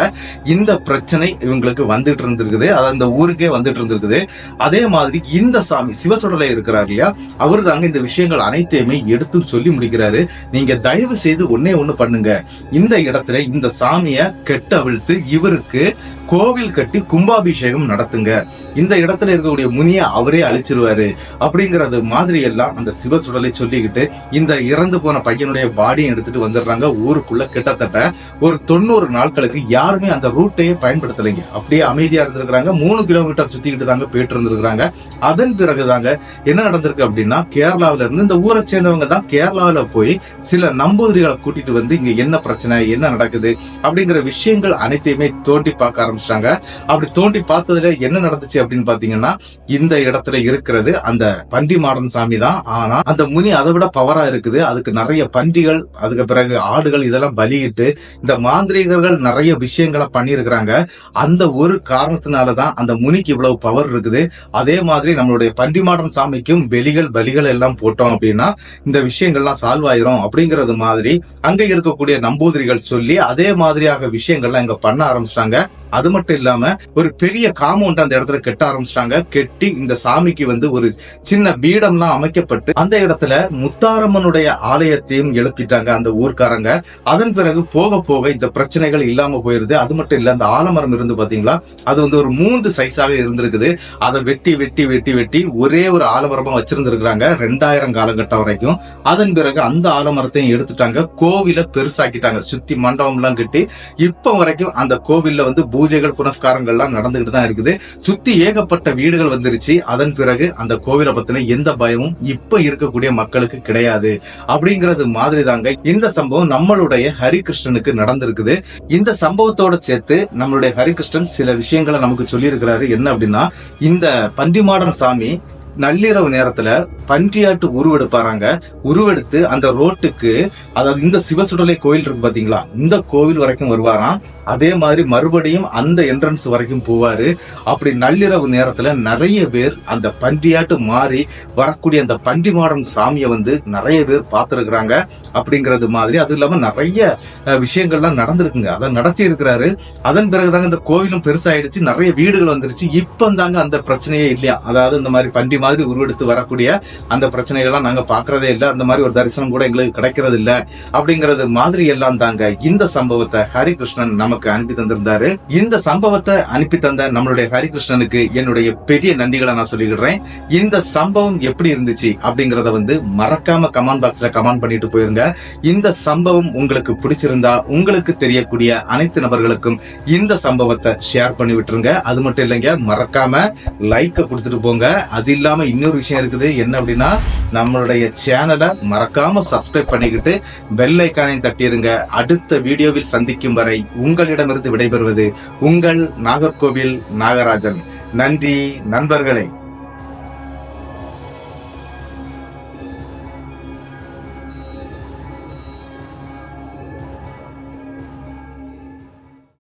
இந்த பிரச்சனை இவங்களுக்கு வந்துட்டு இருந்திருக்குது, அது அந்த ஊருக்கே வந்துட்டு இருந்திருக்குது. அதே மாதிரி இந்த சாமி சிவசுடலை இருக்கிறார் இல்லையா, அவரு தாங்க இந்த விஷயங்கள் அனைத்தையுமே எடுத்து சொல்லி முடிக்கிறாரு. நீங்க தயவு செய்து ஒன்னே ஒண்ணு பண்ணுங்க, இந்த இடத்துல இந்த சாமிய கெட்ட அவிழ்த்து இவருக்கு கோவில் கட்டி கும்பாபிஷேகம் நடத்துங்க, இந்த இடத்துல இருக்கக்கூடிய முனியை அவரே அழிச்சிருவாரு அப்படிங்கறது மாதிரி எல்லாம் அந்த சிவசுடலை சொல்லிக்கிட்டு இந்த இறந்து போன பையனுடைய பாடியை எடுத்துட்டு வந்துடுறாங்க. ஊருக்குள்ள கிட்டத்தட்ட ஒரு 90 நாட்களுக்கு யாருமே அந்த ரூட்டையே பயன்படுத்தலைங்க. அப்படியே அமைதியா இருந்திருக்காங்க. 3 கிலோமீட்டர் சுத்திக்கிட்டு தாங்க போயிட்டு இருந்திருக்காங்க. அதன் பிறகுதாங்க என்ன நடந்திருக்கு அப்படின்னா, கேரளாவில இருந்து இந்த ஊரை சேர்ந்தவங்க தான் கேரளாவில போய் சில நம்பூதிரிகளை கூட்டிட்டு வந்து இங்க என்ன பிரச்சனை, என்ன நடக்குது அப்படிங்கிற விஷயங்கள் அனைத்தையுமே தோண்டி பார்க்க ஆரம்பிச்சிட்டாங்க. அப்படி தோண்டி பார்த்ததுல என்ன நடந்துச்சு அப்படின்னு பாத்தீங்கன்னா, இந்த இடத்துல இருக்கிறது அந்த பண்டி மாடன் சாமி தான். ஆனா அந்த முனி அதை விட பவரா இருக்குது. அதுக்கு நிறைய பண்டிகள், அதுக்கு பிறகு ஆடுகள் இதெல்லாம் பலியிட்டு இந்த மாந்திரிகர்கள் நிறைய விஷயங்களை பண்ணியிருக்கிறாங்க. அந்த ஒரு காரணத்தினாலதான் அந்த முனிக்கு இவ்வளவு பவர் இருக்குது. அதே மாதிரி நம்மளுடைய பண்டி மாடன் சாமிக்கும் பலிகள் எல்லாம் போட்டோம் அப்படின்னா இந்த விஷயங்கள்லாம் சால்வ் ஆயிரும் அப்படிங்கறது மாதிரி அங்க இருக்கக்கூடிய நம்பூதிரிகள் சொல்லி அதே மாதிரியாக விஷயங்கள்லாம் இங்க பண்ண ஆரம்பிச்சிட்டாங்க. அது மட்டும் இல்லாம ஒரு பெரிய காம்பவுண்ட் அந்த இடத்துல கட்ட ஆரம்பிச்சிட்டாங்க. கெட்டி இந்த சாமிக்கு வந்து ஒரு சின்ன பீடம்லாம் அமைக்கப்பட்டு அந்த இடத்துல முத்தாரம்மனுடைய ஆலயத்தையும் எழுப்பிட்டாங்க அந்த ஊர்க்காரங்க. அதன் பிறகு போக போக இந்த பிரச்சனைகள் இல்லாம போயிருது. அது மட்டும் இல்ல, அந்த ஆலமரம் இருந்து பாத்தீங்களா, அது வந்து ஒரு 3 சைஸாக இருந்திருக்குது. அதை வெட்டி வெட்டி வெட்டி வெட்டி ஒரே ஒரு ஆலமரமா வச்சிருந்திருக்காங்க 2000 காலகட்டம் வரைக்கும். அதன் பிறகு அந்த ஆலமரத்தையும் எடுத்துட்டாங்க, கோவில பெருசாக்கிட்டாங்க, சுத்தி மண்டபம் எல்லாம் கட்டி இப்ப வரைக்கும் அந்த கோவில்ல வந்து பூஜைகள் புனஸ்காரங்கள் எல்லாம் நடந்துகிட்டு தான் இருக்குது. சுத்தி ஏகப்பட்ட வீடுகள் வந்துருச்சு. அதன் பிறகு அந்த கோவிலை பத்தின எந்த பயமும் இப்ப இருக்கக்கூடிய மக்களுக்கு கிடையாது. அப்படிங்கறது மாதிரி தாங்க இந்த சம்பவம் நம்மளுடைய ஹரிகிருஷ்ணனுக்கு நடந்திருக்குது. இந்த சம்பவத்தோட சேர்த்து நம்மளுடைய ஹரிகிருஷ்ணன் சில விஷயங்களை நமக்கு சொல்லி இருக்கிறாரு. என்ன அப்படின்னா, இந்த பண்டிமாடன் சாமி நள்ளிரவு நேரத்துல பன்றியாட்டு உருவெடுப்பாராங்க. உருவெடுத்து அந்த ரோட்டுக்கு, அதாவது இந்த சிவசுடலை கோயில் இருக்கு பாத்தீங்களா, இந்த கோவில் வரைக்கும் வருவாராம். அதே மாதிரி மறுபடியும் அந்த என்ட்ரன்ஸ் வரைக்கும் போவாரு. அப்படி நள்ளிரவு நேரத்துல நிறைய பேர் அந்த பன்றியாட்டு மாறி வரக்கூடிய அந்த பண்டி மாடன் சாமியை வந்து நிறைய பேர் பார்த்திருக்கிறாங்க அப்படிங்கறது மாதிரி. அது இல்லாம நிறைய விஷயங்கள்லாம் நடந்திருக்குங்க, அதை நடத்தி இருக்கிறாரு. அதன் பிறகுதாங்க இந்த கோவிலும் பெருசாயிடுச்சு, நிறைய வீடுகள் வந்துருச்சு. இப்ப தாங்க அந்த பிரச்சனையே இல்லையா, அதாவது இந்த மாதிரி பண்டி மாதிரி உருவெடுத்து வரக்கூடிய அந்த பிரச்சனைகள்லாம் நாங்க பாக்குறதே இல்லை. அந்த மாதிரி ஒரு தரிசனம் கூட எங்களுக்கு கிடைக்கிறது இல்ல அப்படிங்கறது மாதிரி எல்லாம் தாங்க இந்த சம்பவத்தை ஹரிகிருஷ்ணன் நமக்கு அனுப்பி தந்திருந்தாரு. இந்த சம்பவத்தை அனுப்பி தந்த நம்மளுடைய ஹரிகிருஷ்ணனுக்கு என்னுடைய பெரிய நன்றிகளை நான் சொல்லிக்கிறேன். இந்த சம்பவம் எப்படி இருந்துச்சு அப்படிங்கறத வந்து மறக்காம கமெண்ட் பாக்ஸ்ல கமெண்ட் பண்ணிட்டு போயிருங்க. இந்த சம்பவம் உங்களுக்கு பிடிச்சிருந்தா உங்களுக்கு தெரியக்கூடிய அனைத்து நபர்களுக்கும் இந்த சம்பவத்தை ஷேர் பண்ணி விட்டுருங்க. அது மட்டும் இல்லைங்க, மறக்காம லைக் கொடுத்துட்டு போங்க. அது இல்லாம இன்னொரு விஷயம் இருக்குது. என்ன அப்படின்னா, நம்மளுடைய சேனலை மறக்காம சப்ஸ்கிரைப் பண்ணிக்கிட்டு பெல் ஐகானையும் தட்டிருங்க. அடுத்த வீடியோவில் சந்திக்கும் வரை உங்களிடமிருந்து விடைபெறுவது உங்கள் நாகர்கோவில் நாகராஜன். நன்றி நண்பர்களே.